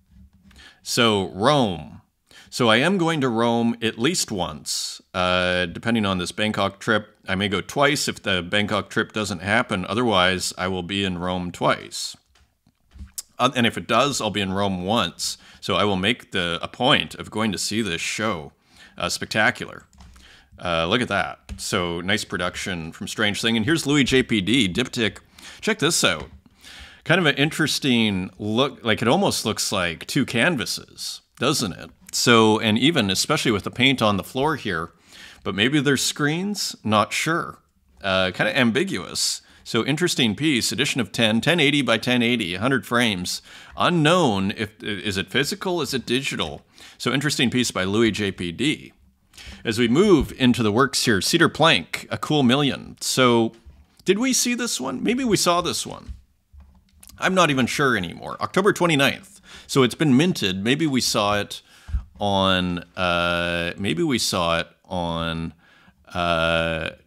So, Rome. So I am going to Rome at least once, depending on this Bangkok trip. I may go twice if the Bangkok trip doesn't happen. Otherwise, I will be in Rome twice. And if it does, I'll be in Rome once. So I will make a point of going to see this show. Spectacular. Look at that. So nice production from Strange Thing. And here's Louis JPD, Diptych. Check this out. Kind of an interesting look. Like, it almost looks like two canvases, doesn't it? So, and even especially with the paint on the floor here, but maybe there's screens, not sure. Kind of ambiguous. So interesting piece, edition of 10, 1080 by 1080, 100 frames. Unknown, is it physical, is it digital? So interesting piece by Louis JPD. As we move into the works here, Cedar Plank, A Cool Million. So did we see this one? Maybe we saw this one. I'm not even sure anymore. October 29th. So it's been minted. Maybe we saw it on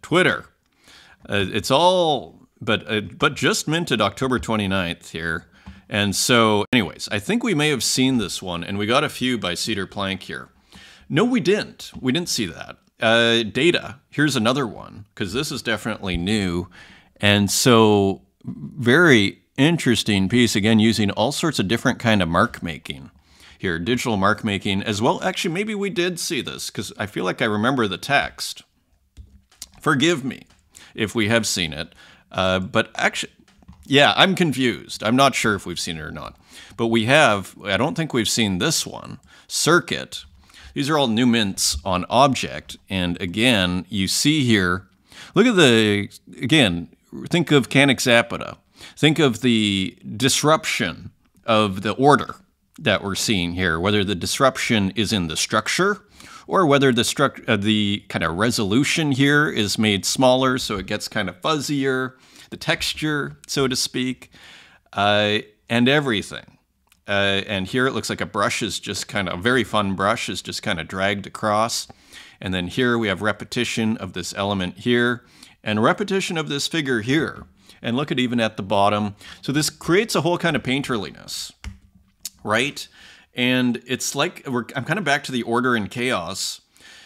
Twitter. It's all but just minted October 29th here. And so anyways, I think we may have seen this one, and we got a few by Cedar Plank here. No, we didn't. We didn't see that. Data. Here's another one, because this is definitely new. And so very interesting piece, again, using all sorts of different kind of mark making here, digital mark making as well. Actually, maybe we did see this, because I feel like I remember the text. Forgive me if we have seen it. But actually, yeah, I'm confused. I'm not sure if we've seen it or not. But we have, I don't think we've seen this one, Circuit. These are all new mints on Object. And again, you see here, look at again, think of Canic Zapata. Think of the disruption of the order that we're seeing here, whether the disruption is in the structure or whether the kind of resolution here is made smaller so it gets kind of fuzzier, the texture, so to speak, and everything. And here it looks like a brush is just kind of, a very fun brush is just kind of dragged across. And then here we have repetition of this element here and repetition of this figure here. And look at even at the bottom. So this creates a whole kind of painterliness, right? And it's like, I'm kind of back to the order and chaos.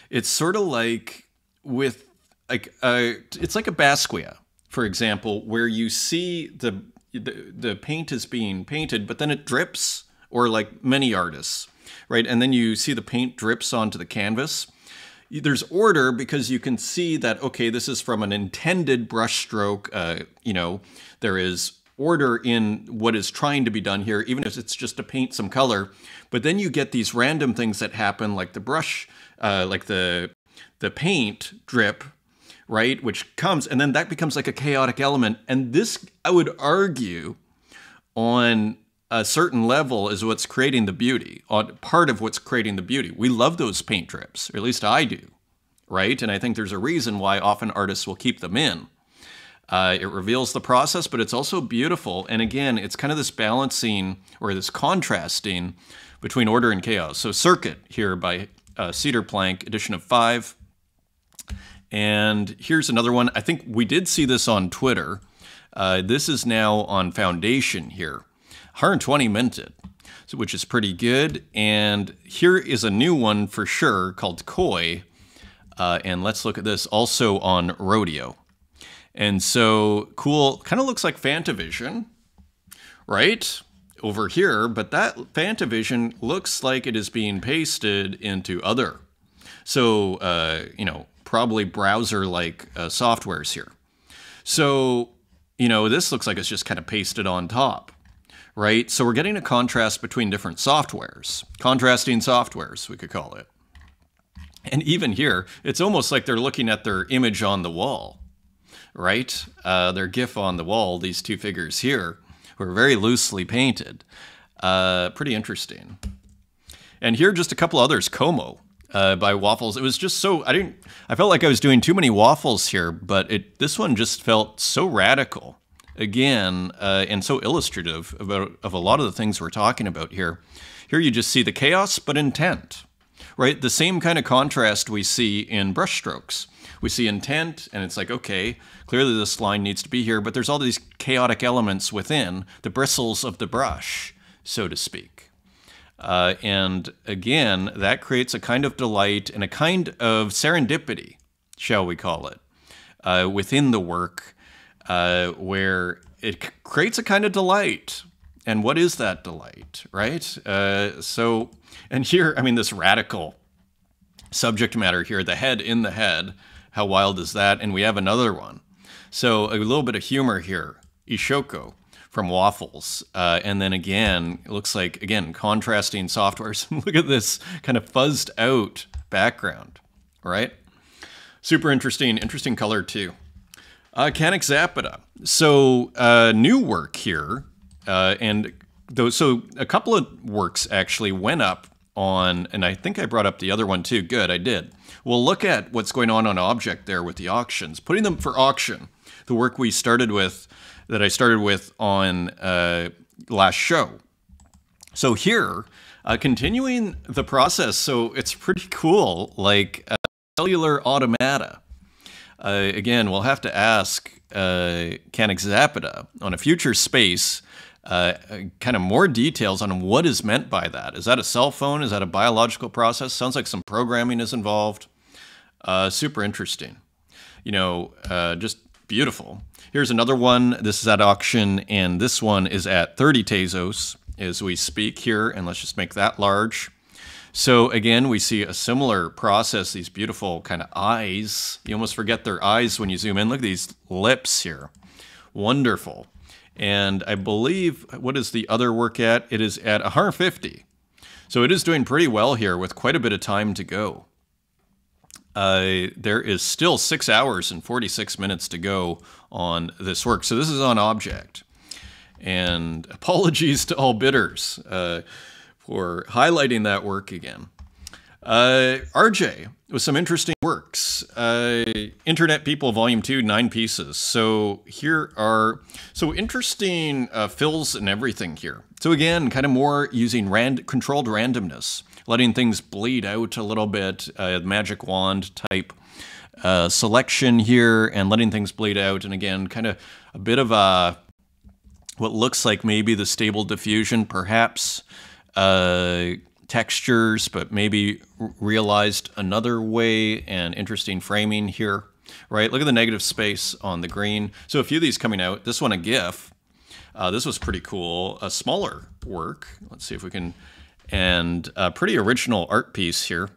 It's sort of like with, it's like a Basquiat, for example, where you see the paint is being painted, but then it drips, or like many artists, right? And then you see the paint drips onto the canvas. There's order because you can see that, okay, this is from an intended brush stroke. There is order in what is trying to be done here, even if it's just to paint some color. But then you get these random things that happen, like the brush, like the paint drip, right? Which comes, and then that becomes like a chaotic element. And this, I would argue, on a certain level is what's creating the beauty, part of what's creating the beauty. We love those paint drips, or at least I do, right? And I think there's a reason why often artists will keep them in. It reveals the process, but it's also beautiful. And again, it's kind of this balancing or this contrasting between order and chaos. So Circuit here by Cedar Plank, edition of 5. And here's another one. I think we did see this on Twitter. This is now on Foundation here. 120 minted, so which is pretty good. And here is a new one for sure called Koi. And let's look at this, also on Rodeo. And so cool, kind of looks like Fantavision, right? Over here, but that Fantavision looks like it is being pasted into other. So, probably browser-like softwares here. So, this looks like it's just kind of pasted on top, right? So we're getting a contrast between different softwares. Contrasting softwares, we could call it. And even here, it's almost like they're looking at their image on the wall, right? Their GIF on the wall, these two figures here, were very loosely painted. Pretty interesting. And here, just a couple others. Como by Waffles. It was just so, I felt like I was doing too many waffles here, but this one just felt so radical. Again, and so illustrative of a lot of the things we're talking about here. Here you just see the chaos, but intent, right? The same kind of contrast we see in brushstrokes. We see intent, and it's like, okay, clearly this line needs to be here, but there's all these chaotic elements within the bristles of the brush, so to speak. And again, that creates a kind of delight and a kind of serendipity, shall we call it, within the work, where it creates a kind of delight. And what is that delight, right? And here, this radical subject matter here, the head in the head, how wild is that? And we have another one. So a little bit of humor here, Ishoko from Waffles. And then again, it looks like, again, contrasting softwares. Look at this kind of fuzzed out background, right? Super interesting color too. Canic Zapata. So new work here, and those. So a couple of works actually went up on, and I think I brought up the other one too. Good, I did. We'll look at what's going on object there with the auctions, putting them for auction. The work we started with, that I started with on last show. So here, continuing the process. So it's pretty cool, like cellular automata. Again, we'll have to ask Canexapida on a future space kind of more details on what is meant by that. Is that a cell phone? Is that a biological process? Sounds like some programming is involved. Super interesting. You know, just beautiful. Here's another one. This is at auction, and this one is at 30 Tezos as we speak here, and let's just make that large. So again, we see a similar process, these beautiful kind of eyes. You almost forget their eyes when you zoom in. Look at these lips here. Wonderful. And I believe, what is the other work at? It is at 150. So it is doing pretty well here with quite a bit of time to go. There is still 6 hours and 46 minutes to go on this work. So this is on object. And apologies to all bidders for highlighting that work again. RJ with some interesting works. Internet People Volume 2, 9 pieces. So here are, so interesting fills and everything here. So again, kind of more using controlled randomness, letting things bleed out a little bit, magic wand type selection here, and letting things bleed out. And again, kind of a bit of a, what looks like maybe the stable diffusion, perhaps, textures, but maybe realized another way, and interesting framing here, right? Look at the negative space on the green. So a few of these coming out. This one, a GIF. This was pretty cool. A smaller work. Let's see if we can, and a pretty original art piece here.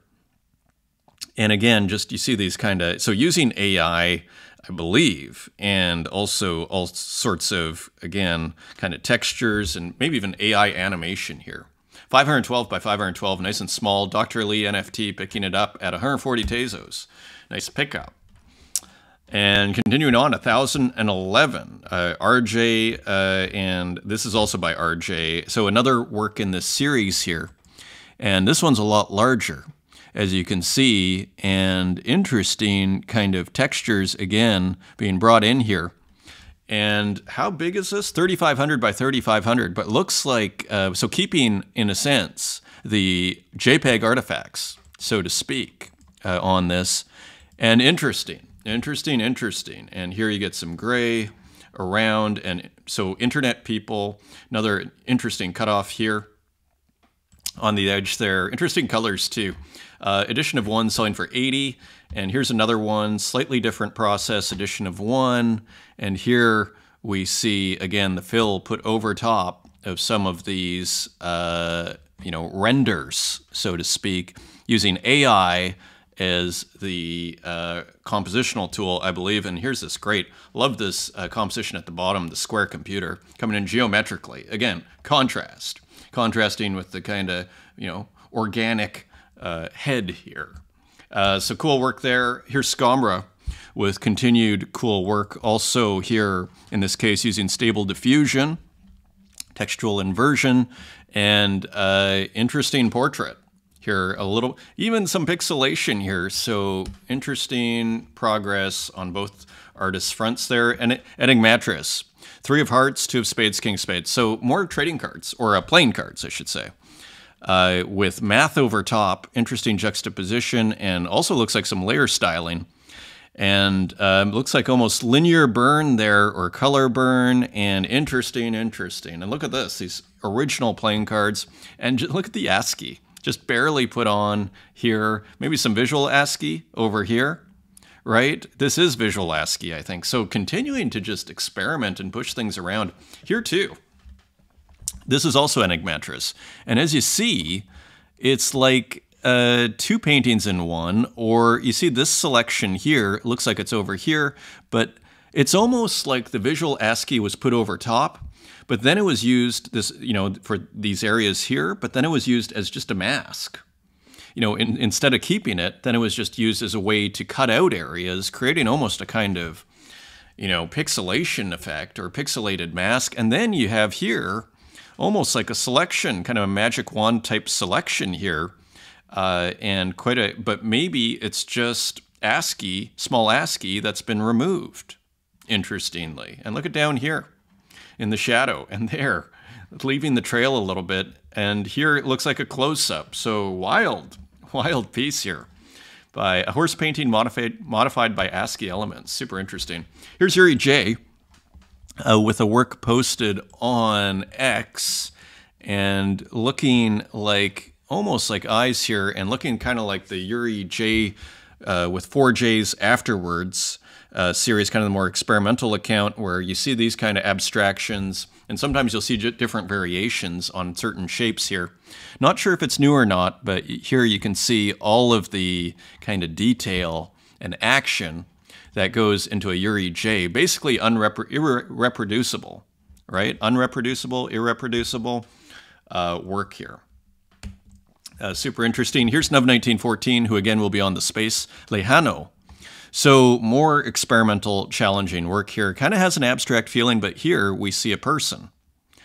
And again, just you see these kind of, so using AI, I believe, and also all sorts of, again, kind of textures and maybe even AI animation here. 512 by 512, nice and small. Dr. Lee NFT picking it up at 140 Tezos. Nice pickup. And continuing on, 1011, RJ, and this is also by RJ. So another work in this series here. And this one's a lot larger, as you can see, and interesting kind of textures, again, being brought in here. And how big is this? 3,500 by 3,500, but looks like, so keeping, in a sense, the JPEG artifacts, so to speak, on this. And interesting. And here you get some gray around, and so Internet People, another interesting cutoff here on the edge there. Interesting colors too. Edition of 1 selling for 80, and here's another one, slightly different process, edition of 1, and here we see again the fill put over top of some of these you know, renders, so to speak, using AI as the compositional tool, I believe. And here's this great, love this composition at the bottom, the square computer coming in geometrically. Again, contrasting with the kind of, you know, organic head here. So cool work there. Here's Scomra with continued cool work. Also here, in this case, using stable diffusion, textual inversion, and interesting portrait. Here, a little, even some pixelation here. So interesting progress on both artists' fronts there. And Enigmatris, 3 of hearts, 2 of spades, king of spades. So more trading cards, or playing cards, I should say. With math over top, interesting juxtaposition, and also looks like some layer styling. And looks like almost linear burn there, or color burn, and interesting. And look at this, these original playing cards. And look at the ASCII, just barely put on here. Maybe some visual ASCII over here, right? This is visual ASCII, I think. So continuing to just experiment and push things around here too. This is also Enigmatris. And as you see, it's like 2 paintings in one, or you see this selection here, it looks like it's over here, but it's almost like the visual ASCII was put over top, but then it was used, this, you know, for these areas here, but then it was used as just a mask. You know, instead of keeping it, then it was just used as a way to cut out areas, creating almost a kind of, pixelation effect or pixelated mask. And then you have here almost like a selection, kind of a magic wand type selection here. And but maybe it's just ASCII, small ASCII that's been removed, interestingly. And look at down here in the shadow and there, leaving the trail a little bit. And here it looks like a close-up. So wild piece here by a horse painting modified by ASCII elements. Super interesting. Here's Yuri J. With a work posted on X and looking like almost like eyes here and looking kind of like the Yuri J with 4 J's afterwards series, kind of the more experimental account where you see these kind of abstractions and sometimes you'll see different variations on certain shapes here. Not sure if it's new or not, but here you can see all of the kind of detail and action that goes into a Yuri J, basically irreproducible, right? Unreproducible, irreproducible work here. Super interesting. Here's Nov 1914, who again will be on the Space Lejano. So more experimental, challenging work here. Kind of has an abstract feeling, but here we see a person,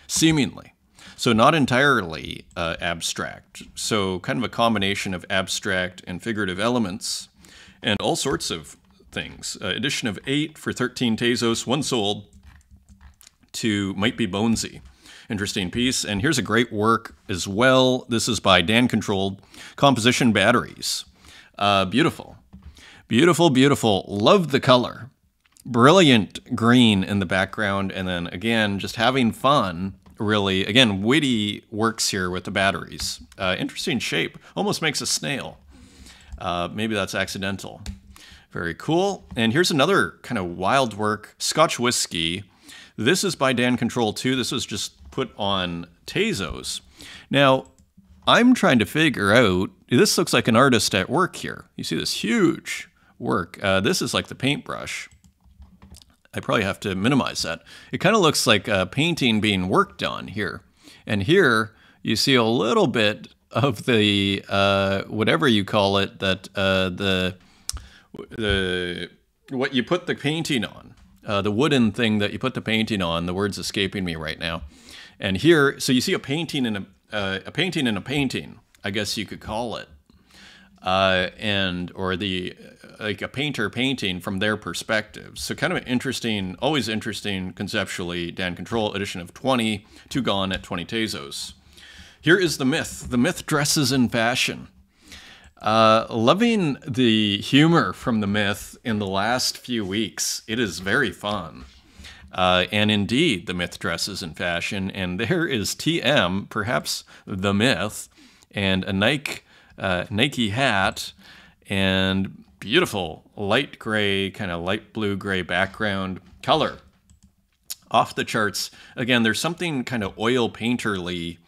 seemingly. So not entirely abstract. So kind of a combination of abstract and figurative elements and all sorts of things. Edition of 8 for 13 Tezos, 1 sold to Might Be Bonesy. Interesting piece. And here's a great work as well. This is by Dan Controlled Composition Batteries. Beautiful. Beautiful, beautiful. Love the color. Brilliant green in the background. And then again, just having fun. Really, again, witty works here with the batteries. Interesting shape. Almost makes a snail. Maybe that's accidental. Very cool. And here's another kind of wild work, Scotch Whiskey. This is by Dan Control 2. This was just put on Tezos. Now, I'm trying to figure out, this looks like an artist at work here. You see this huge work. This is like the paintbrush. I probably have to minimize that. It kind of looks like a painting being worked on here. And here you see a little bit of the, whatever you call it, that what you put the painting on, the wooden thing that you put the painting on. The word's escaping me right now. And here, so you see a painting in a painting in a painting, I guess you could call it, or like a painter painting from their perspective. So kind of interesting, always interesting conceptually. Dan Control, edition of 20, 2 gone at 20 Tezos. Here is the myth. The myth dresses in fashion. Loving the humor from the myth in the last few weeks. It is very fun. And indeed, the myth dresses in fashion. And there is TM, perhaps the myth, and a Nike hat, and beautiful light gray, kind of light blue gray background color. Off the charts. Again, there's something kind of oil painterly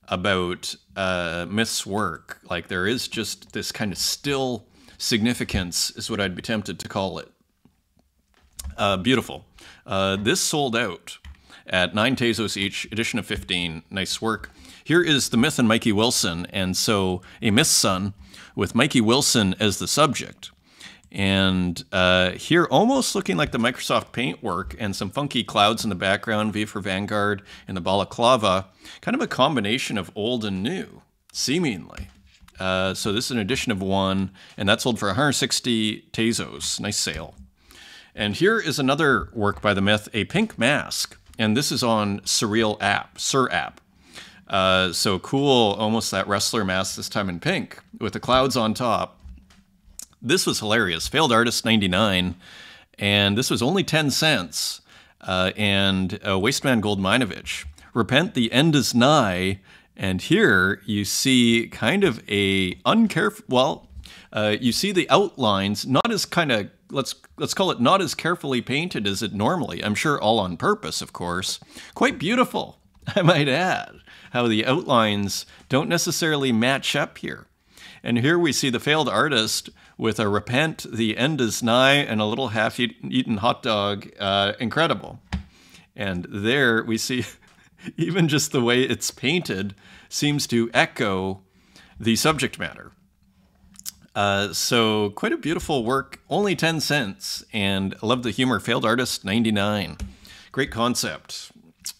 about Myth's work. Like there is just this kind of still significance is what I'd be tempted to call it. Beautiful. This sold out at 9 Tezos each, edition of 15. Nice work. Here is the Myth and Mikey Wilson, and so a Myth son with Mikey Wilson as the subject. And here almost looking like the Microsoft Paint work and some funky clouds in the background, V for Vanguard and the balaclava, kind of a combination of old and new, seemingly. So this is an edition of 1, and that sold for 160 Tezos. Nice sale. And here is another work by the Myth, a pink mask, and this is on Surreal app, Sur app. So cool, almost that wrestler mask, this time in pink, with the clouds on top. This was hilarious. Failed Artist 99, and this was only 10 cents. And Wasteman Goldminovich. Repent, the end is nigh. And here you see kind of a uncareful, well, you see the outlines, not as kind of, let's call it not as carefully painted as it normally. I'm sure all on purpose, of course. Quite beautiful, I might add, how the outlines don't necessarily match up here. And here we see the Failed Artist with a repent, the end is nigh, and a little half-eaten hot dog. Incredible. And there we see even just the way it's painted seems to echo the subject matter. So quite a beautiful work, only 10 cents, and I love the humor. Failed artist, 99. Great concept.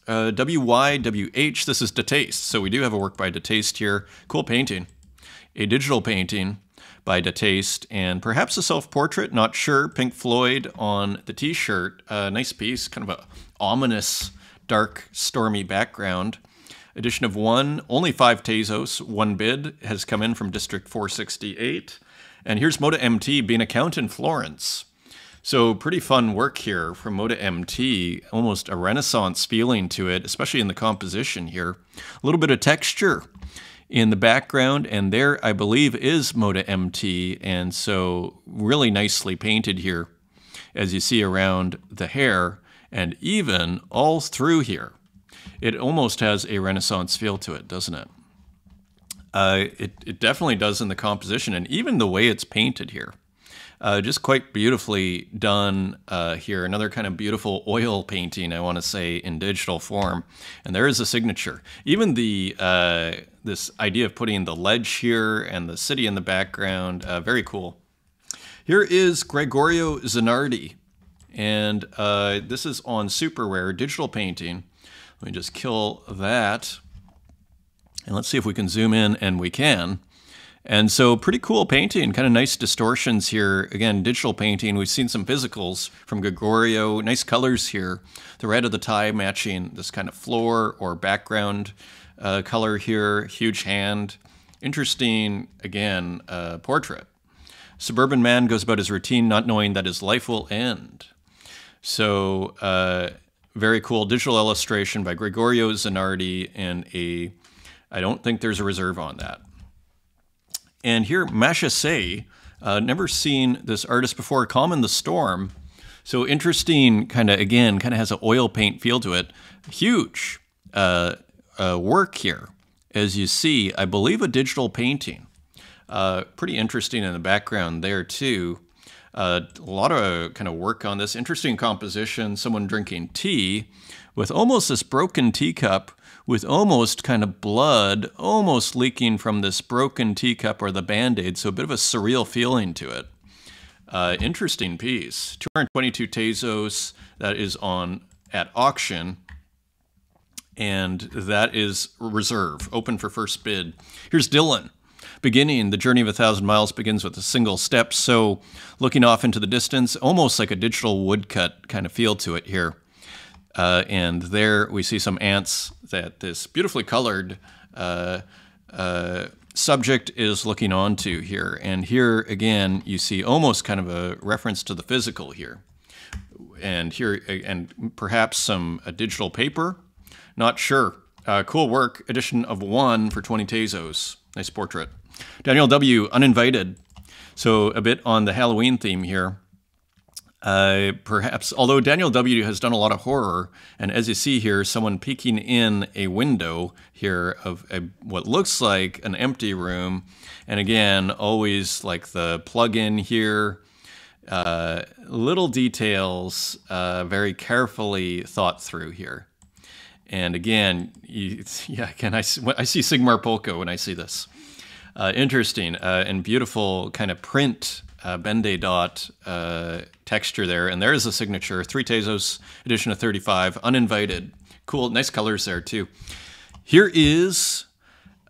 WYWH, this is Detaste. So we do have a work by Detaste here. Cool painting. A digital painting by Detaste, and perhaps a self-portrait, not sure. Pink Floyd on the t-shirt. Nice piece, kind of a ominous, dark, stormy background. Edition of 1, only 5 Tezos. 1 bid has come in from District 468. And here's Moda MT being a count in Florence. So pretty fun work here from Moda MT. Almost a Renaissance feeling to it, especially in the composition here. A little bit of texture in the background, and there I believe is Moda MT, and so really nicely painted here as you see around the hair and even all through here. It almost has a Renaissance feel to it, doesn't it? It definitely does in the composition, and even the way it's painted here. Just quite beautifully done here. Another kind of beautiful oil painting, I want to say, in digital form. And there is a signature. Even the this idea of putting the ledge here and the city in the background, very cool. Here is Gregorio Zanardi, and this is on super rare digital painting. Let me just kill that. And let's see if we can zoom in, and we can. And so pretty cool painting, kind of nice distortions here. Again, digital painting. We've seen some physicals from Gregorio. Nice colors here. The red of the tie matching this kind of floor or background color here. Huge hand. Interesting, again, portrait. Suburban man goes about his routine not knowing that his life will end. So very cool digital illustration by Gregorio Zanardi, and I don't think there's a reserve on that. And here, Masha Say, never seen this artist before, Calm in the Storm. So interesting, kind of, again, kind of has an oil paint feel to it. Huge work here. As you see, I believe a digital painting. Pretty interesting in the background there, too. A lot of kind of work on this. Interesting composition, someone drinking tea with almost this broken teacup with almost kind of blood almost leaking from this broken teacup or the Band-Aid, so a bit of a surreal feeling to it. Interesting piece. 222 Tezos, that is on at auction, and that is reserve, open for first bid. Here's Dylan. Beginning, the journey of 1,000 miles begins with a single step, so looking off into the distance, almost like a digital woodcut kind of feel to it here. And there we see some ants that this beautifully colored subject is looking onto here. And here, again, you see almost kind of a reference to the physical here. And here, and perhaps some digital paper. Not sure. Cool work. Edition of 1 for 20 Tezos. Nice portrait. Daniel W., Uninvited. So a bit on the Halloween theme here. Perhaps, although Daniel W. has done a lot of horror, and as you see here, someone peeking in a window here of what looks like an empty room. And again, always like the plug-in here. Little details, very carefully thought through here. And again, I see Sigmar Polka when I see this. Interesting and beautiful kind of print Bende dot texture there. And there is a signature, 3 Tezos, edition of 35, Uninvited. Cool, nice colors there too. Here is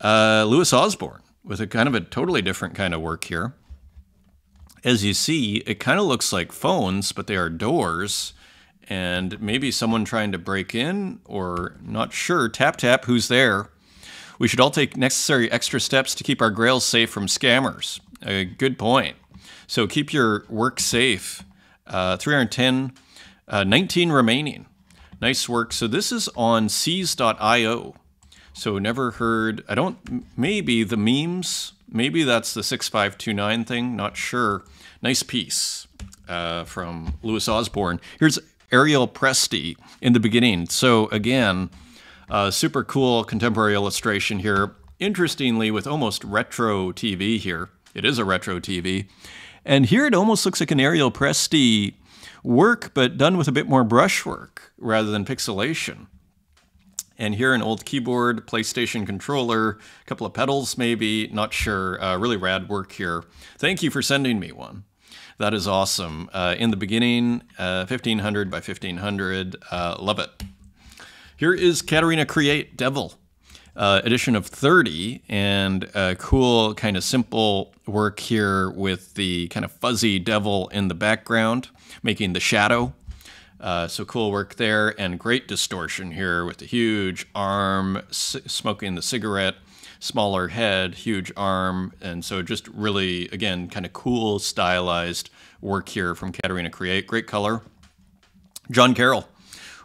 Louis Osborne with a kind of a totally different kind of work here. As you see, it kind of looks like phones, but they are doors. And maybe someone trying to break in, or not sure. Tap, tap, who's there? We should all take necessary extra steps to keep our grails safe from scammers. Good point. So keep your work safe. 310, 19 remaining. Nice work. So this is on Seas.io. So never heard, maybe the memes, maybe that's the 6529 thing, not sure. Nice piece from Louis Osborne. Here's Ariel Presti in the beginning. So again, super cool contemporary illustration here. Interestingly, with almost retro TV here. It is a retro TV. And here it almost looks like an Ariel Presti work, but done with a bit more brushwork rather than pixelation. And here an old keyboard, PlayStation controller, a couple of pedals maybe, not sure. Really rad work here. Thank you for sending me one. That is awesome. In the beginning, 1500 by 1500. Love it. Here is Katarina Create Devil, edition of 30, and cool kind of simple work here with the kind of fuzzy devil in the background, making the shadow. So cool work there, and great distortion here with the huge arm smoking the cigarette, smaller head, huge arm, and so just really, again, kind of cool stylized work here from Katarina Create. Great color. John Carroll,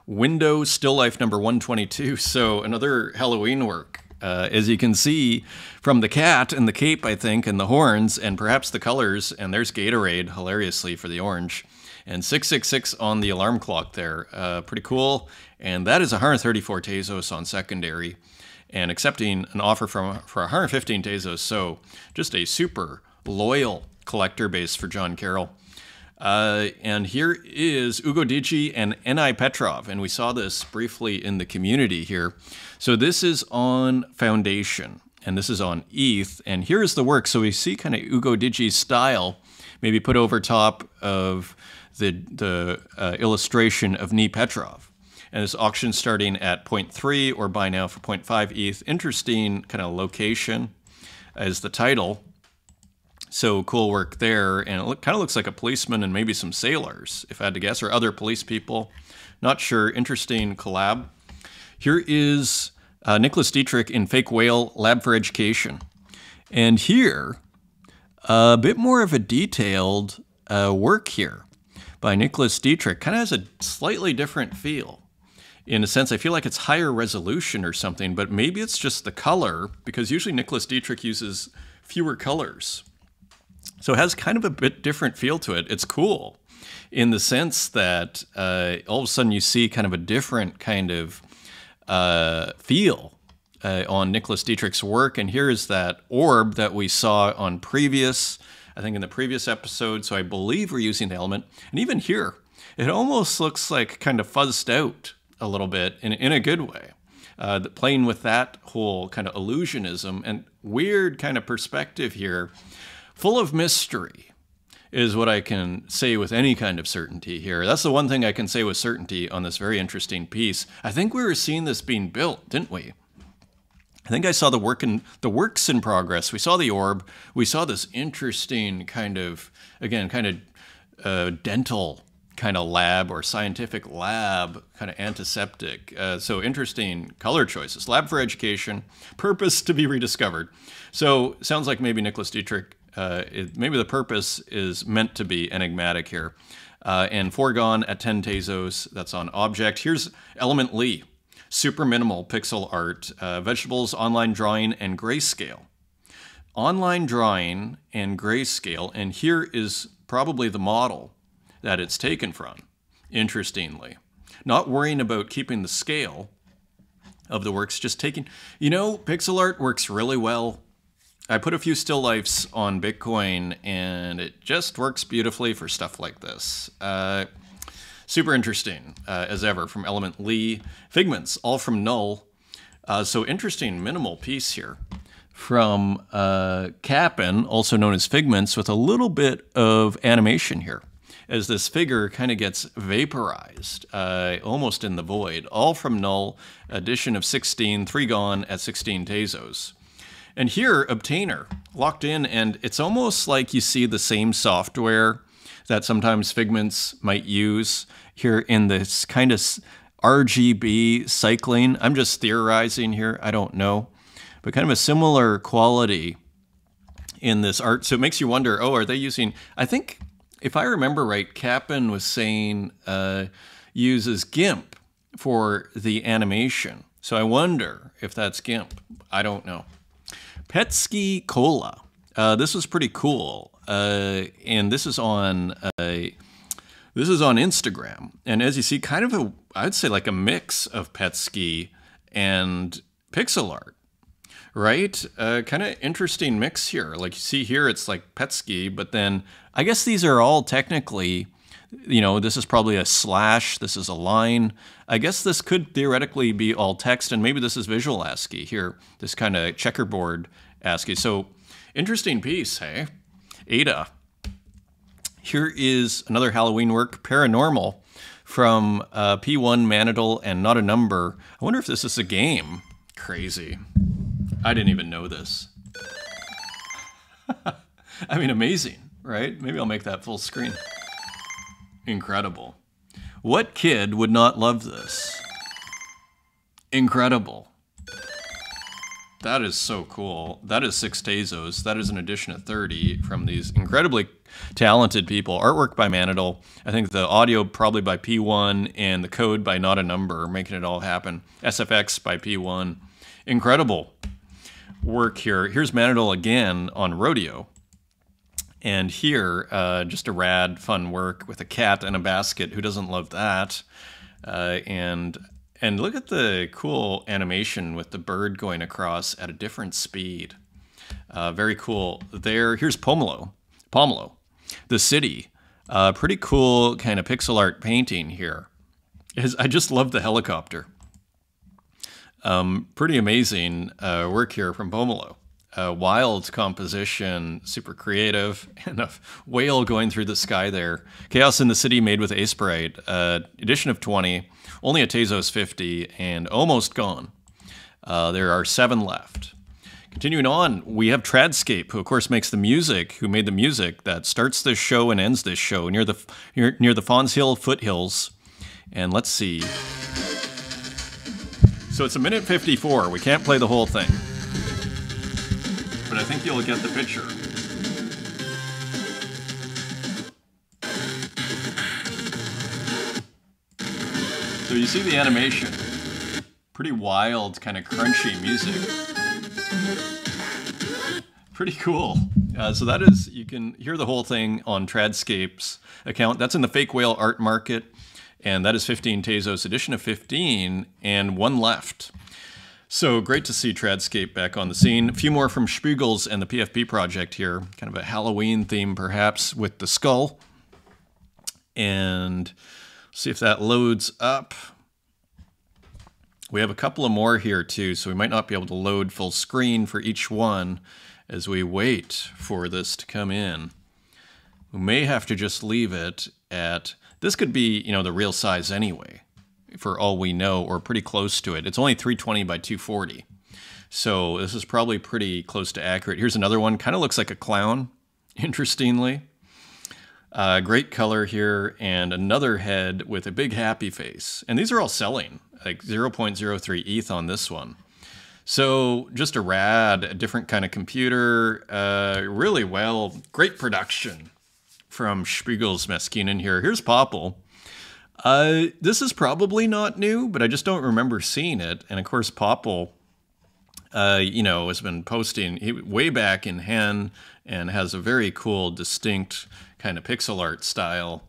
Window Still Life number 122. So another Halloween work. As you can see from the cat and the cape, I think, and the horns, and perhaps the colors, and there's Gatorade, hilariously, for the orange. And 666 on the alarm clock there. Pretty cool. And that is 134 Tezos on secondary, and accepting an offer for 115 Tezos. So just a super loyal collector base for John Carroll. And here is Ugo Digi and N.I. Petrov, and we saw this briefly in the community here. So this is on Foundation, and this is on ETH, and here's the work. So we see kind of Ugo Digi's style, maybe put over top of the illustration of N.I. Petrov. And this auction starting at 0.3 or buy now for 0.5 ETH. Interesting kind of location as the title. So cool work there. And it kind of looks like a policeman and maybe some sailors, if I had to guess, or other police people. Not sure. Interesting collab. Here is Nicholas Dietrich in Fake Whale Lab for Education. And here, a bit more of a detailed work here by Nicholas Dietrich. Kind of has a slightly different feel. In a sense, I feel like it's higher resolution or something, but maybe it's just the color, because usually Nicholas Dietrich uses fewer colors. So it has kind of a bit different feel to it. It's cool in the sense that all of a sudden you see kind of a different kind of feel on Nicholas Dietrich's work. And here is that orb that we saw on previous, I think in the previous episode. So I believe we're using the element. And even here, it almost looks like kind of fuzzed out a little bit in a good way. Playing with that whole kind of illusionism and weird kind of perspective here, full of mystery, is what I can say with any kind of certainty here. That's the one thing I can say with certainty on this very interesting piece. I think we were seeing this being built, didn't we? I think I saw the works in progress. We saw the orb. We saw this interesting kind of, again, kind of dental kind of lab or scientific lab, kind of antiseptic. So interesting color choices. Lab for Education, purpose to be rediscovered. So sounds like maybe Nicholas Dietrich, maybe the purpose is meant to be enigmatic here. And Foregone at 10 Tezos, that's on Object. Here's Element Lee, super minimal pixel art, vegetables, online drawing, and grayscale. Online drawing and grayscale, and here is probably the model that it's taken from, interestingly. Not worrying about keeping the scale of the works, just taking, pixel art works really well. I put a few still lifes on Bitcoin and it just works beautifully for stuff like this. Super interesting, as ever, from Element Lee. Figments, all from Null. So interesting minimal piece here from Cap'n, also known as Figments, with a little bit of animation here, as this figure kind of gets vaporized, almost in the void. All from Null, edition of 16, 3 gone at 16 Tezos. And here, Obtainer, locked in, and it's almost like you see the same software that sometimes Figments might use here in this kind of RGB cycling. I'm just theorizing here, I don't know. But kind of a similar quality in this art. So it makes you wonder, are they using, I think, if I remember right, Cap'n was saying uses GIMP for the animation. So I wonder if that's GIMP. I don't know. Petsky Cola. This was pretty cool, and this is on Instagram. And as you see, kind of I'd say like a mix of Petsky and pixel art, right? Kind of interesting mix here. Like you see here, it's like Petsky, but then I guess these are all technically You know, this is probably a slash. This is a line. I guess this could theoretically be all text, and maybe this is visual ASCII here, this kind of checkerboard ASCII. So interesting piece, hey? Ada. Here is another Halloween work, Paranormal, from P1, Manidal, and Not a Number. I wonder if this is a game. Crazy. I didn't even know this. I mean, amazing, right? Maybe I'll make that full screen. Incredible. What kid would not love this? Incredible. That is so cool. That is 6 Tezos. That is an edition of 30 from these incredibly talented people. Artwork by Manidal. I think the audio probably by P1 and the code by Not a Number, making it all happen. SFX by P1. Incredible work here. Here's Manidal again on Rodeo. And here, just a rad, fun work with a cat and a basket. Who doesn't love that? And look at the cool animation with the bird going across at a different speed. Very cool. Here's Pomelo, the city. Pretty cool kind of pixel art painting here. I just love the helicopter. Pretty amazing work here from Pomelo. Wild composition, super creative, and a whale going through the sky there. Chaos in the City made with Aseprite, edition of 20, only a Tezos 50, and almost gone. There are 7 left. Continuing on, we have Tradscape, who of course makes the music, who made the music that starts this show and ends this show near the Fawns Hill foothills. And let's see. So it's 1:54. We can't play the whole thing, but I think you'll get the picture. So you see the animation. Pretty wild, kind of crunchy music. Pretty cool. So that is, you can hear the whole thing on Tradscape's account. That's in the Fake Whale Art Market, and that is 15 Tezos, edition of 15, and 1 left. So great to see Tradscape back on the scene. A few more from Spiegels and the PFP project here. Kind of a Halloween theme, perhaps, with the skull. And see if that loads up. We have a couple of more here, too, so we might not be able to load full screen for each one as we wait for this to come in. We may have to just leave it at... This could be, you know, the real size anyway, for all we know, or pretty close to it. It's only 320 by 240. So this is probably pretty close to accurate. Here's another one. Kind of looks like a clown, interestingly. Great color here, and another head with a big happy face. And these are all selling, like 0.03 ETH on this one. So just a different kind of computer, really well, great production from Spiegels Meskinen here. Here's Popple. This is probably not new, but I just don't remember seeing it. And of course, Popple, you know, has been posting way back in Hen and has a very cool, distinct kind of pixel art style.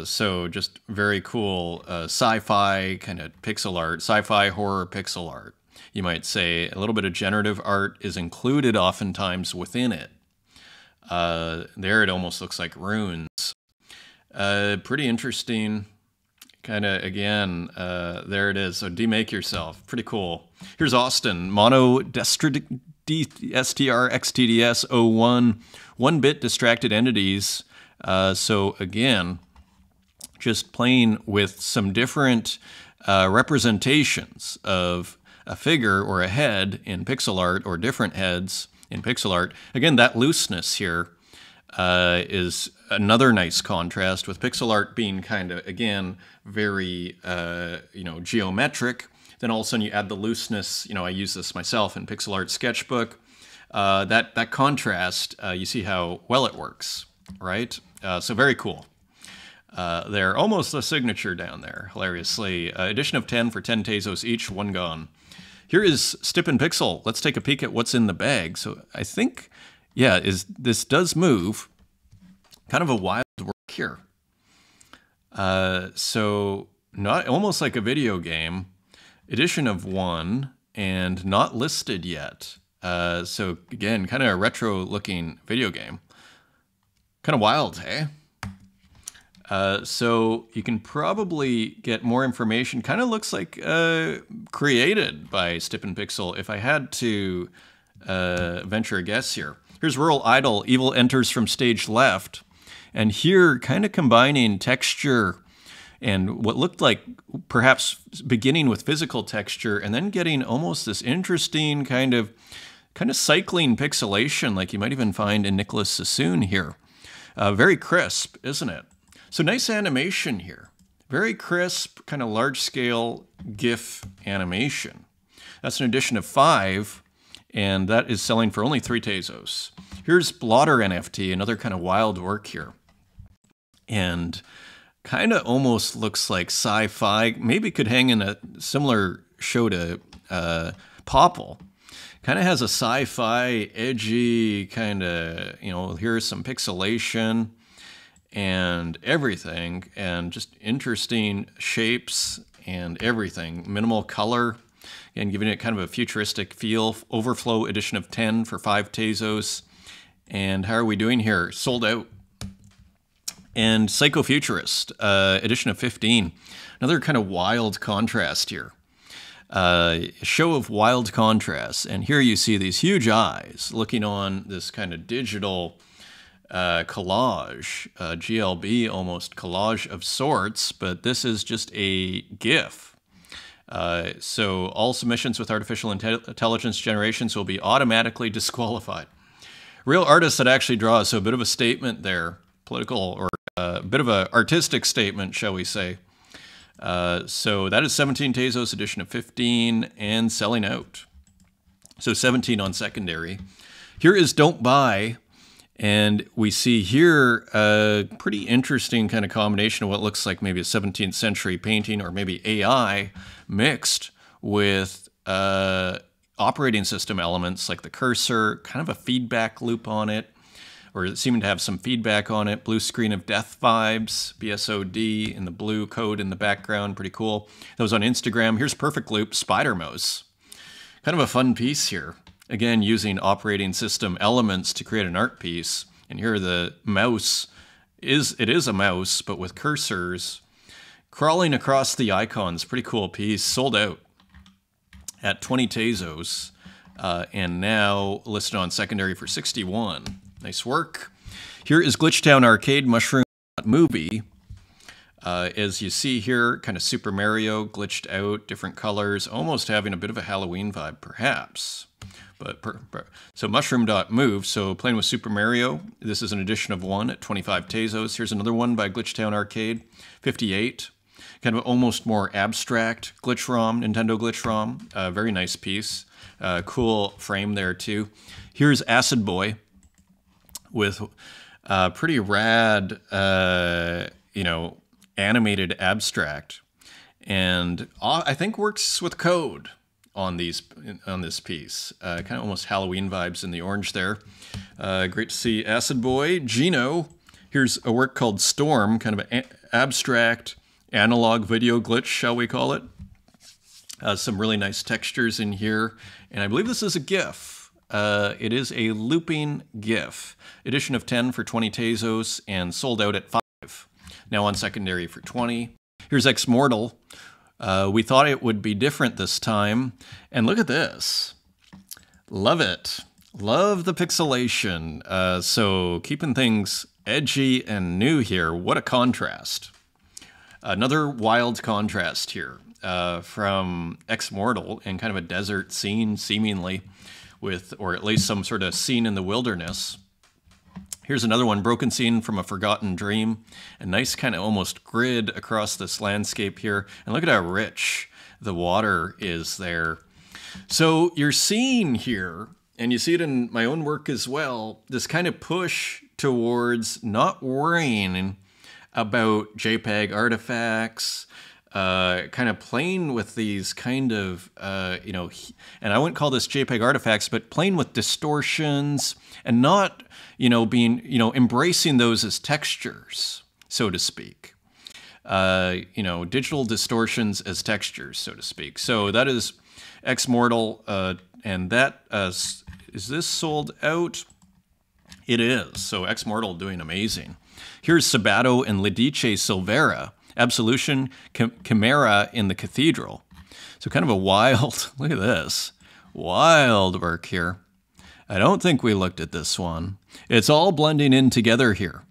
So just very cool sci-fi kind of pixel art, sci-fi horror pixel art. You might say a little bit of generative art is included oftentimes within it. There it almost looks like runes. Pretty interesting. Kind of, again, there it is. So demake yourself. Pretty cool. Here's Austin. Mono STRXTDS 01. 1-bit distracted entities. So again, just playing with some different representations of a figure or a head in pixel art, or different heads in pixel art. Again, that looseness here is another nice contrast, with pixel art being kind of, again, very, you know, geometric. Then all of a sudden you add the looseness. You know, I use this myself in Pixel Art Sketchbook. That contrast, you see how well it works, right? So very cool. They're almost a signature down there, hilariously. Edition of 10 for 10 Tezos each, 1 gone. Here is Stippen Pixel. Let's take a peek at what's in the bag. So I think, yeah, this does move. Kind of a wild work here. So not almost like a video game. Edition of 1 and not listed yet. So again, kind of a retro-looking video game. Kind of wild, hey? So you can probably get more information. Kind of looks like created by Stip and Pixel. If I had to venture a guess here. Here's Rural Idol. Evil enters from stage left. And here, kind of combining texture and what looked like perhaps beginning with physical texture and then getting almost this interesting kind of cycling pixelation like you might even find in Nicholas Sassoon here. Very crisp, isn't it? So nice animation here. Very crisp, kind of large-scale GIF animation. That's an edition of 5, and that is selling for only 3 Tezos. Here's Blotter NFT, another kind of wild work here. And kind of almost looks like sci-fi. Maybe could hang in a similar show to Popple. Kind of has a sci-fi, edgy kind of, here's some pixelation and everything, and just interesting shapes and everything. Minimal color, and giving it kind of a futuristic feel. Overflow edition of 10 for 5 Tezos. And how are we doing here? Sold out. And Psychofuturist, edition of 15. Another kind of wild contrast here. Show of wild contrasts. And here you see these huge eyes looking on this kind of digital collage, GLB almost collage of sorts, but this is just a GIF. So all submissions with artificial intelligence generations will be automatically disqualified. Real artists that actually draw, so a bit of a statement there, political or a bit of an artistic statement, shall we say. So that is 17 Tezos edition of 15 and selling out. So 17 on secondary. Here is Don't Buy. And we see here a pretty interesting kind of combination of what looks like maybe a 17th century painting or maybe AI mixed with operating system elements like the cursor, kind of a feedback loop on it, or seeming to have some feedback on it. Blue screen of death vibes, BSOD in the blue code in the background, pretty cool. That was on Instagram. Here's Perfect Loop, Spider Mouse. Kind of a fun piece here. Again, using operating system elements to create an art piece. And here the mouse is a mouse, but with cursors crawling across the icons. Pretty cool piece. Sold out at 20 Tezos, and now listed on secondary for 61. Nice work. Here is Glitchtown Arcade Mushroom Movie. As you see here, kind of Super Mario glitched out, different colors, almost having a bit of a Halloween vibe, perhaps. So Mushroom.move, so playing with Super Mario. This is an edition of 1 at 25 Tezos. Here's another one by Glitchtown Arcade, 58. Kind of almost more abstract glitch ROM, Nintendo glitch ROM. Very nice piece. Cool frame there too. Here's Acid Boy with pretty rad, animated abstract, and I think works with code on this piece. Kind of almost Halloween vibes in the orange there. Great to see Acid Boy. Gino. Here's a work called Storm, kind of an abstract analog video glitch, shall we call it. Some really nice textures in here, and I believe this is a GIF. It is a looping GIF. Edition of 10 for 20 Tezos and sold out at 5. Now on secondary for 20. Here's Ex Mortal. We thought it would be different this time. And look at this. Love it. Love the pixelation. So keeping things edgy and new here. What a contrast. Another wild contrast here from Ex Mortal in kind of a desert scene, seemingly, with, or at least some sort of scene in the wilderness. Here's another one, Broken Scene from a Forgotten Dream. A nice kind of almost grid across this landscape here. And look at how rich the water is there. So you're seeing here, and you see it in my own work as well, this kind of push towards not worrying about JPEG artifacts, kind of playing with these kind of, and I wouldn't call this JPEG artifacts, but playing with distortions and not, being, embracing those as textures, so to speak. Digital distortions as textures, so to speak. So that is Ex Mortal, and that, is this sold out? It is. So Ex Mortal doing amazing. Here's Sabato and Lidice Silvera, Absolution Chimera in the Cathedral. So kind of a wild, look at this, wild work here. I don't think we looked at this one. It's all blending in together here.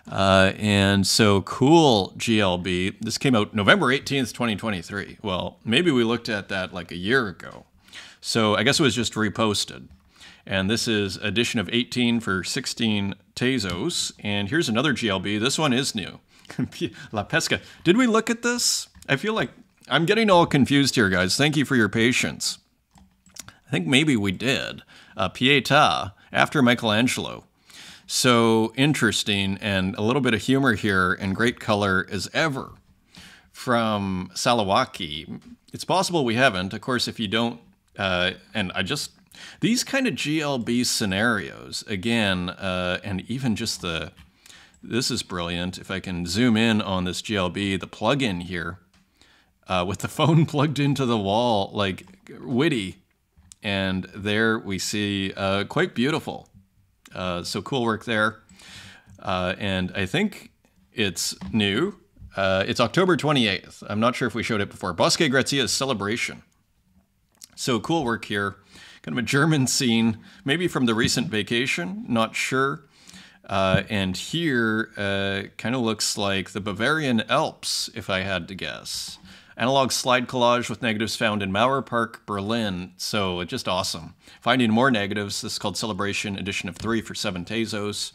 And so cool GLB. This came out November 18th, 2023. Well, maybe we looked at that like a year ago. So I guess it was just reposted. And this is edition of 18 for 16 Tezos. And here's another GLB. This one is new. La Pesca. Did we look at this? I feel like I'm getting all confused here, guys. Thank you for your patience. I think maybe we did. Pietà, after Michelangelo. So interesting, and a little bit of humor here, and great color as ever from Salawaki. It's possible we haven't. Of course, if you don't, and I just, these kind of GLB scenarios, again, and even just this is brilliant. If I can zoom in on this GLB, the plug-in here, with the phone plugged into the wall, like witty. And there we see quite beautiful. So cool work there. And I think it's new. It's October 28th. I'm not sure if we showed it before. Bosque Grazia's Celebration. So cool work here. Kind of a German scene, maybe from the recent vacation, not sure. And here kind of looks like the Bavarian Alps, if I had to guess. Analog slide collage with negatives found in Mauer Park, Berlin. So just awesome. Finding more negatives. This is called Celebration, edition of 3 for 7 Tezos.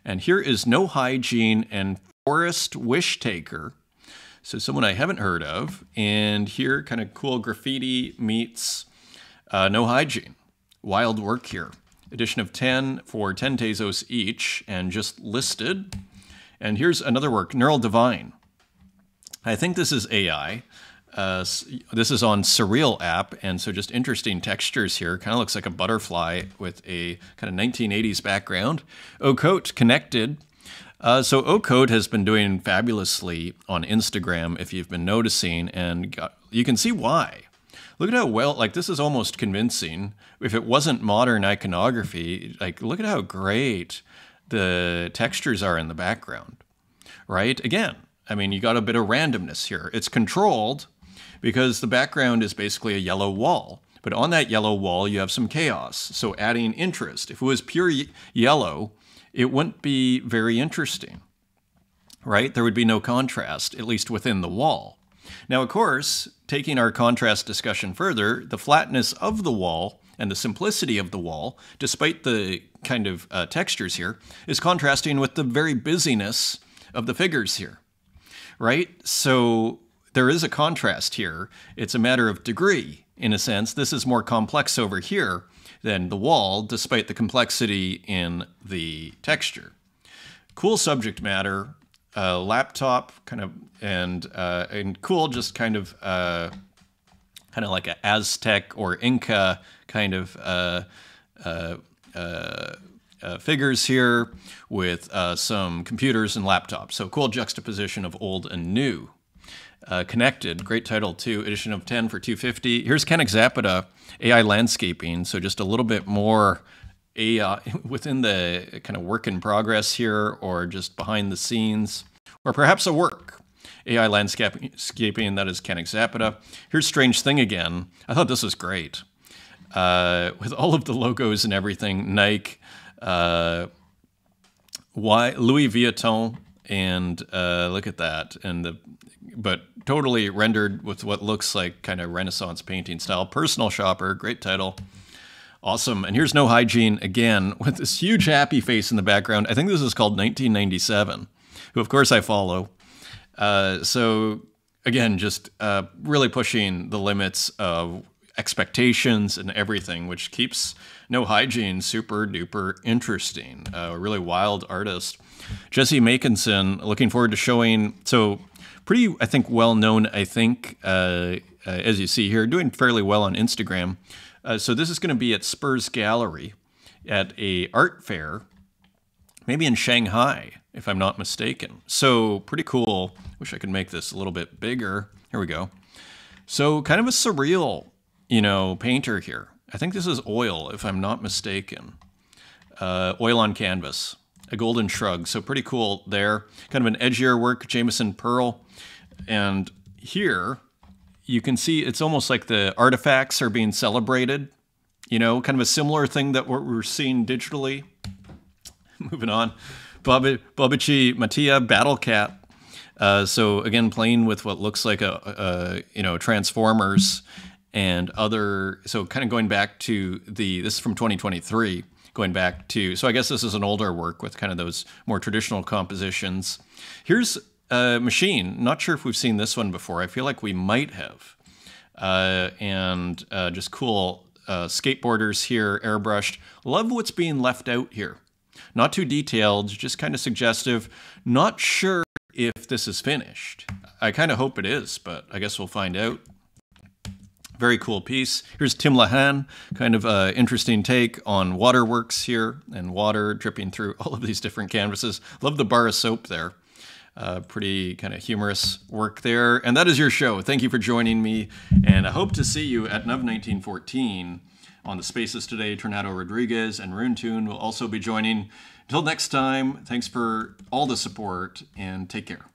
And here is No Hygiene and Forest Wish Taker. So someone I haven't heard of. And here, kind of cool graffiti meets No Hygiene. Wild work here. Edition of 10 for 10 Tezos each, and just listed. And here's another work, Neural Divine. I think this is AI. This is on Surreal app, and so just interesting textures here. Kind of looks like a butterfly with a kind of 1980s background. Ocote connected. So Ocote has been doing fabulously on Instagram, if you've been noticing, and you can see why. Look at how well, like this is almost convincing. If it wasn't modern iconography, like look at how great the textures are in the background, right? Again, I mean, you got a bit of randomness here. It's controlled because the background is basically a yellow wall. But on that yellow wall, you have some chaos. So adding interest. If it was pure yellow, it wouldn't be very interesting, right? There would be no contrast, at least within the wall. Now, of course, taking our contrast discussion further, the flatness of the wall and the simplicity of the wall, despite the kind of textures here, is contrasting with the very busyness of the figures here. Right? So there is a contrast here. It's a matter of degree, in a sense. This is more complex over here than the wall, despite the complexity in the texture. Cool subject matter, laptop, kind of, and cool, just kind of like an Aztec or Inca kind of figures here with some computers and laptops. So cool juxtaposition of old and new. Connected, great title too, edition of 10 for 250. Here's Kennick Zapata, AI landscaping. So just a little bit more AI within the kind of work in progress here, or just behind the scenes, or perhaps a work. AI landscaping, that is Kennick Zapata. Here's Strange Thing again. I thought this was great. With all of the logos and everything, Nike, Louis Vuitton, and look at that, but totally rendered with what looks like kind of Renaissance painting style. Personal Shopper, great title, awesome. And here's No Hygiene again with this huge happy face in the background. I think this is called 1997, who of course I follow. So again, just really pushing the limits of expectations and everything, which keeps No Hygiene super duper interesting. A really wild artist. Jesse Makinson, looking forward to showing. So pretty, I think, well known, as you see here, doing fairly well on Instagram. So this is going to be at Spurs Gallery at a art fair, maybe in Shanghai, if I'm not mistaken. So pretty cool. Wish I could make this a little bit bigger. Here we go. So kind of a surreal, painter here. I think this is oil, if I'm not mistaken. Oil on canvas. a golden shrug. So pretty cool there. Kind of an edgier work, Jameson Pearl. And here you can see it's almost like the artifacts are being celebrated. You know, kind of a similar thing that we're seeing digitally. Moving on. Bobici Mattia Battle Cat. So again, playing with what looks like a Transformers and other. So kind of going back to this is from 2023. Going back to, so I guess this is an older work with kind of those more traditional compositions. Here's a machine. Not sure if we've seen this one before. I feel like we might have. And just cool skateboarders here, airbrushed. Love what's being left out here. Not too detailed, just kind of suggestive. Not sure if this is finished. I kind of hope it is, but I guess we'll find out. Very cool piece. Here's Tim Lahan, kind of interesting take on waterworks here and water dripping through all of these different canvases. Love the bar of soap there. Pretty kind of humorous work there. And that is your show. Thank you for joining me. And I hope to see you at NUV 1914 on the Spaces today. Tornado Rodriguez and Roon Toon will also be joining. Until next time, thanks for all the support and take care.